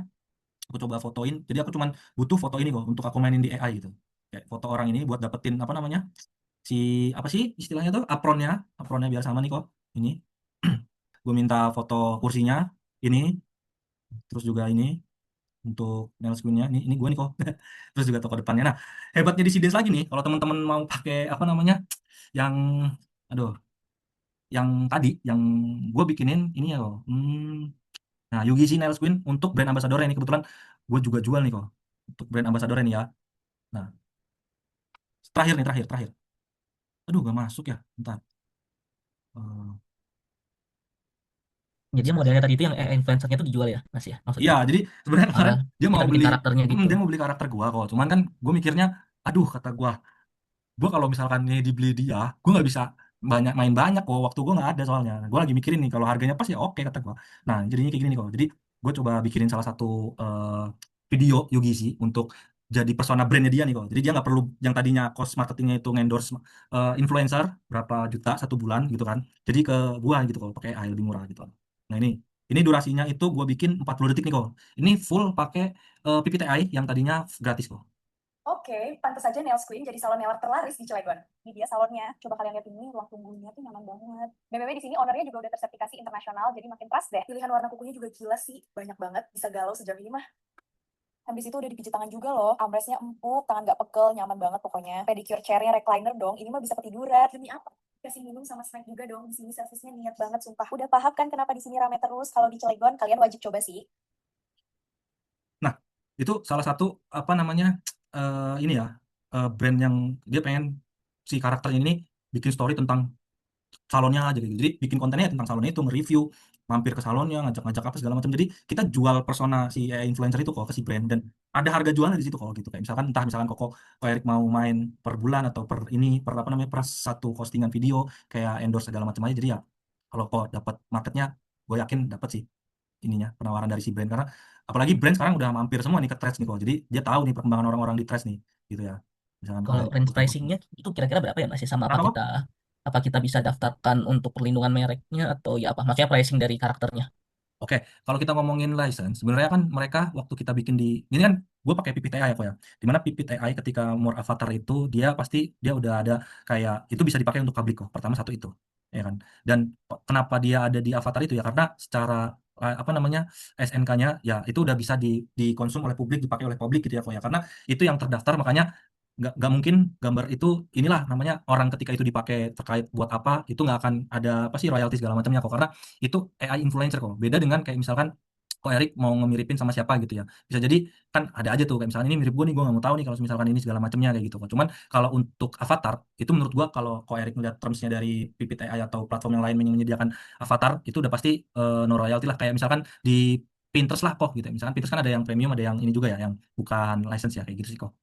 aku coba fotoin jadi aku cuma butuh foto ini kok untuk aku mainin di AI gitu kayak foto orang ini buat dapetin apa namanya si apa sih istilahnya tuh apronnya biar sama nih kok ini gue minta foto kursinya ini terus juga ini untuk nail screen-nya ini gue nih kok terus juga toko depannya nah hebatnya di Sidens lagi nih kalau teman-teman mau pakai apa namanya yang aduh yang tadi yang gue bikinin ini ya kok nah UGC nail screen untuk brand ambassador ini kebetulan gue juga jual nih kok untuk brand ambassador ini ya nah terakhir nih terakhir Aduh, nggak masuk ya. Bentar. Eh, Jadi modelnya tadi itu yang influencernya itu dijual ya, Mas ya, Iya, maksudnya. jadi sebenarnya kemarin Ah, dia kita mau bikin beli, karakternya gitu. dia mau beli karakter gua kok. Cuman kan gue mikirnya, aduh kata gua kalau misalkan ini dibeli dia, gua nggak bisa banyak main banyak kok. Waktu gua nggak ada soalnya. Gua lagi mikirin nih kalau harganya pas ya oke kata gua. Nah jadinya kayak gini nih kok. Jadi gua coba bikinin salah satu eh, video Yugizi untuk jadi persona brandnya dia nih kok. Jadi dia nggak perlu yang tadinya cost marketingnya itu endorse influencer berapa juta satu bulan gitu kan. Jadi ke gua gitu kok pakai AI lebih murah gitu. Nah ini durasinya itu gua bikin 40 detik nih kok. Ini full pakai PPTI yang tadinya gratis kok. Oke, pantas saja Nails Queen jadi salon nail terlaris di Cilegon. Ini dia salonnya. Coba kalian lihat ini, ruang tunggunya tuh nyaman banget. BBW di sini ownernya juga udah tersertifikasi internasional, jadi makin pas deh. Pilihan warna kukunya juga gila sih, banyak banget. Bisa galau sejam ini mah. Habis itu udah dipijit tangan juga loh. Armrestnya empuk, tangan gak pegel, nyaman banget pokoknya. Pedicure chairnya recliner dong. Ini mah bisa ketiduran. Demi apa? Kasih minum sama snack juga dong. Di sini servisnya niat banget sumpah. Udah paham kan kenapa di sini rame terus? Kalau di Cilegon kalian wajib coba sih. Nah, itu salah satu apa namanya ini ya brand yang dia pengen si karakter ini bikin story tentang salonnya aja gitu. Jadi bikin kontennya tentang salonnya itu nge-review, mampir ke salonnya, ngajak-ngajak apa segala macam. Jadi kita jual persona si influencer itu kok ke si brand dan ada harga jualnya di situ kok gitu. Kayak misalkan Koko Erik mau main per bulan atau per ini per apa namanya per satu postingan video kayak endorse segala macam aja. Jadi ya kalau kok dapat marketnya, gue yakin dapat sih ininya penawaran dari si brand karena apalagi brand sekarang udah mampir semua nih ke Threads nih kok jadi dia tahu nih perkembangan orang-orang di Threads nih gitu ya misalkan kok Kalau Erik range posting-posting pricingnya itu kira-kira berapa ya, Mas ya? Sama kenapa kok apa kita bisa daftarkan untuk perlindungan mereknya atau ya apa? Maksudnya pricing dari karakternya. oke kalau kita ngomongin license sebenarnya kan mereka waktu kita bikin di ini kan gue pakai PPTI ya kok ya dimana PPTI ketika more avatar itu dia pasti dia udah ada kayak itu bisa dipakai untuk publik kok pertama satu itu ya kan dan kenapa dia ada di avatar itu ya karena secara apa namanya SNK-nya ya itu udah bisa dikonsum oleh publik dipakai oleh publik gitu ya kok ya karena itu yang terdaftar makanya nggak mungkin gambar itu inilah namanya orang ketika itu dipakai terkait buat apa itu nggak akan ada apa sih royalti segala macamnya kok karena itu AI influencer kok beda dengan kayak misalkan kok Erik mau ngemiripin sama siapa gitu ya bisa jadi kan ada aja tuh kayak misalnya ini mirip gue nih gue nggak mau tahu nih kalau misalkan ini segala macamnya kayak gitu kok cuman kalau untuk avatar itu menurut gue kalau kok Erik ngeliat termsnya dari Pipit AI atau platform yang lain yang menyediakan avatar itu udah pasti no royalty lah kayak misalkan di Pinterest lah kok gitu misalkan Pinterest kan ada yang premium ada yang ini juga ya yang bukan license ya kayak gitu sih kok.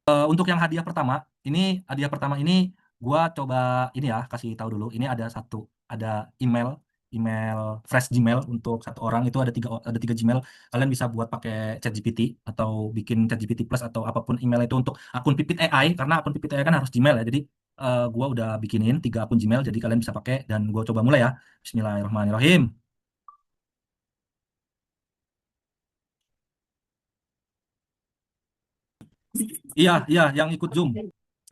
Untuk yang hadiah pertama ini gua coba ini ya kasih tahu dulu. Ini ada email email fresh Gmail untuk satu orang itu ada tiga Gmail. Kalian bisa buat pakai ChatGPT atau bikin ChatGPT Plus atau apapun email itu untuk akun Pipit AI karena akun Pipit AI kan harus Gmail ya. Jadi gua udah bikinin 3 akun Gmail jadi kalian bisa pakai dan gua coba mulai ya. Bismillahirrahmanirrahim. Iya, iya yang ikut Zoom.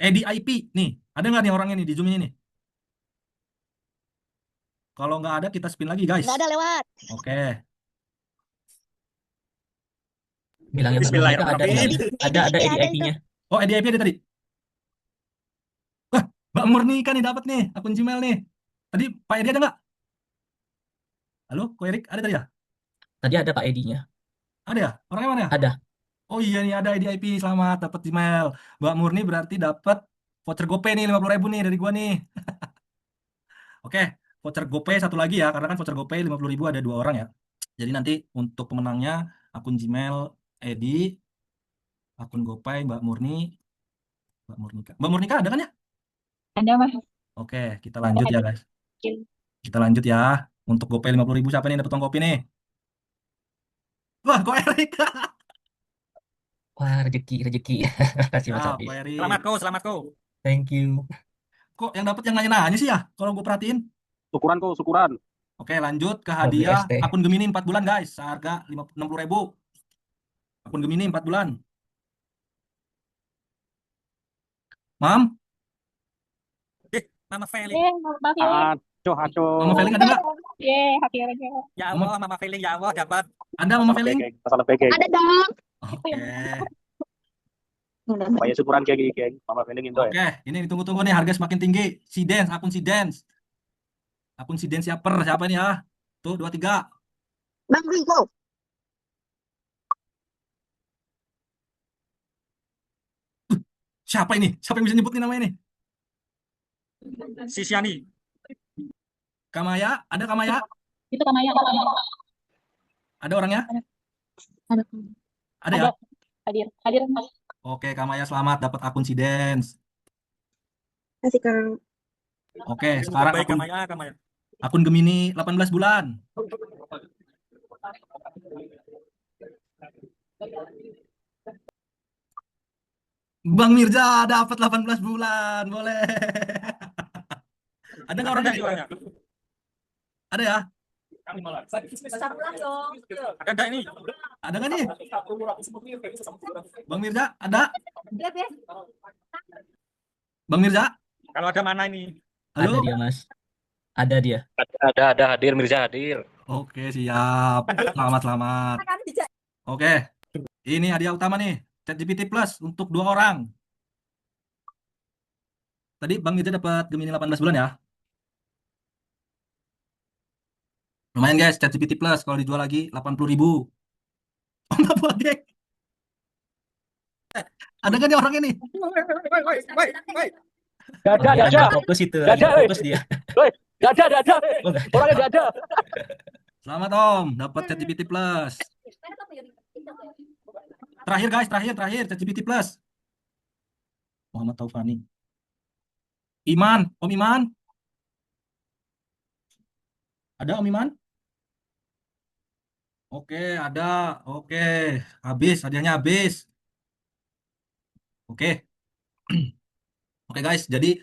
Di IP nih. Ada nggak nih orangnya nih di Zoom ini nih? Kalau nggak ada, kita spin lagi, guys. Nggak ada lewat. Oke. Bilangnya Mbak Nurmeka ada Bismillahirrahmanirrahim. ada Ada EDIP-nya. Oh, EDIP ada tadi. Wah, Mbak Murni kan nih dapat nih akun Gmail nih. Tadi Pak Edi ada nggak? Halo, Ko Erik ada tadi ya? Tadi ada Pak Edi-nya. Ada ya? Orangnya mana ya? Ada. Oh iya nih ada EDIP. Selamat dapat Gmail. Mbak Murni berarti dapat voucher GoPay nih 50.000 nih dari gua nih. Oke, voucher GoPay satu lagi ya, karena kan voucher GoPay 50.000 ada 2 orang ya. Jadi nanti untuk pemenangnya akun Gmail Edi, akun GoPay Mbak Murnika. Mbak Murnika ada kan ya? Ada Mas. Oke, kita lanjut ya guys. Kita lanjut ya. Untuk GoPay 50.000 siapa nih yang dapat uang kopi nih? Wah, kok Erik? Wah, rezeki. Kasih Mas Siap, Api. Pak Erik. Selamat kau. Thank you. Kok yang dapat yang nanya-nanya sih ya? Kalau gue perhatiin. Syukuran kok, syukuran. Oke, lanjut ke hadiah WST. akun Gemini 4 bulan guys. Seharga 60.000. Akun Gemini 4 bulan. Mam, Mama Feli. Maaf ya. Aco, aco. Mama Feling ada nggak? Akhirnya. Ya Allah, Mama Feli, ya Allah dapat. Ada Mama Feling? Masalah PG. Ada dong. Oke. Banyak syukuran kayak gini, geng. Mama Feeling itu ya. Oke, ini ditunggu-tunggu nih harga semakin tinggi. Si Dance, akun si Dance. Akun si Dance siapa ini ya? Tuh 23. Bang Rico. Siapa ini? Siapa yang bisa nyebut nih namanya nih? Sisyani. Kamaya, ada Kamaya? Itu Kamaya. Ada orangnya? Ada. Ada ya? Hadir. Oke, Kamaya selamat dapat akun si Dance. Kasih Kang. Oke, sekarang Baik, akun Kamaya. akun Gemini 18 bulan. Bang Mirza dapat 18 bulan, boleh. Ada nggak orangnya? Orangnya? Ada ya? Sabulan dong. Ada ini. Ada nggak nih? Bang Mirza, ada? Iya, Bes. Bang Mirza? Kalau ada mana ini? Ada Halo? dia, Mas. Ada dia. Ada hadir, Mirza hadir. Oke, siap. Selamat. Oke, ini hadiah utama nih. ChatGPT Plus untuk 2 orang. Tadi Bang Mirza dapat Gemini 18 bulan ya? Lumayan guys, ChatGPT Plus kalau dijual lagi 80.000. Oh, nggak boleh. Ada nggak nih orang ini? Lagi fokus itu, lagi fokus dia. Gak ada. Oh, nggak ada. Orangnya gak ada. Selamat Om, dapat ChatGPT Plus. Terakhir guys, terakhir ChatGPT Plus. Muhammad Taufani. Iman, Om Iman. Ada Om Iman? Oke, ada. Oke, habis, hadiahnya habis. Oke. Oke guys, jadi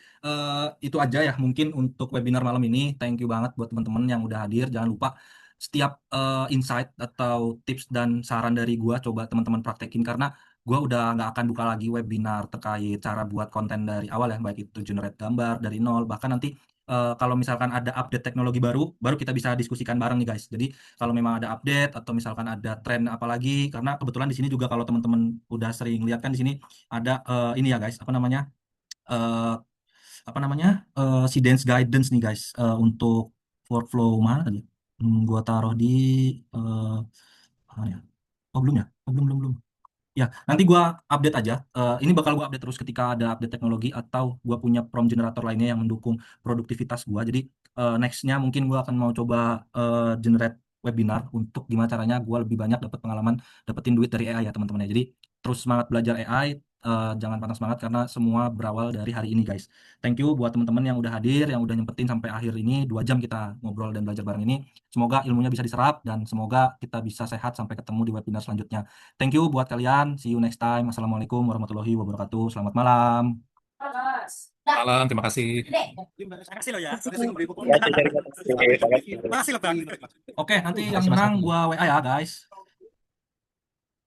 itu aja ya mungkin untuk webinar malam ini. Thank you banget buat teman-teman yang udah hadir. Jangan lupa setiap insight atau tips dan saran dari gua coba teman-teman praktekin karena gua udah nggak akan buka lagi webinar terkait cara buat konten dari awal ya, baik itu generate gambar dari nol. Bahkan nanti kalau misalkan ada update teknologi baru kita bisa diskusikan bareng nih guys. Jadi kalau memang ada update atau misalkan ada tren apalagi, karena kebetulan di sini juga kalau teman-teman udah sering lihat kan di sini ada ini ya guys, apa namanya? Si dance guidance nih guys untuk workflow mana tadi? Gua taruh di mana ya? Oh belum ya? Oh, belum. Ya, nanti gua update aja. Ini bakal gua update terus ketika ada update teknologi atau gua punya prompt generator lainnya yang mendukung produktivitas gua. Jadi nextnya mungkin gua akan mau coba generate webinar untuk gimana caranya gua lebih banyak dapat pengalaman dapetin duit dari AI ya teman-teman ya. Jadi terus semangat belajar AI. Jangan patah semangat karena semua berawal dari hari ini guys. Thank you buat teman-teman yang udah hadir, yang udah nyempetin sampai akhir ini 2 jam kita ngobrol dan belajar bareng ini. Semoga ilmunya bisa diserap dan semoga kita bisa sehat sampai ketemu di webinar selanjutnya. Thank you buat kalian. See you next time. Assalamualaikum warahmatullahi wabarakatuh. Selamat malam. Malam, terima kasih. Terima kasih loh ya. Terima kasih. Makasih loh Bang. Oke, nanti yang Makasih, Mas menang Abi. gua WA ya guys.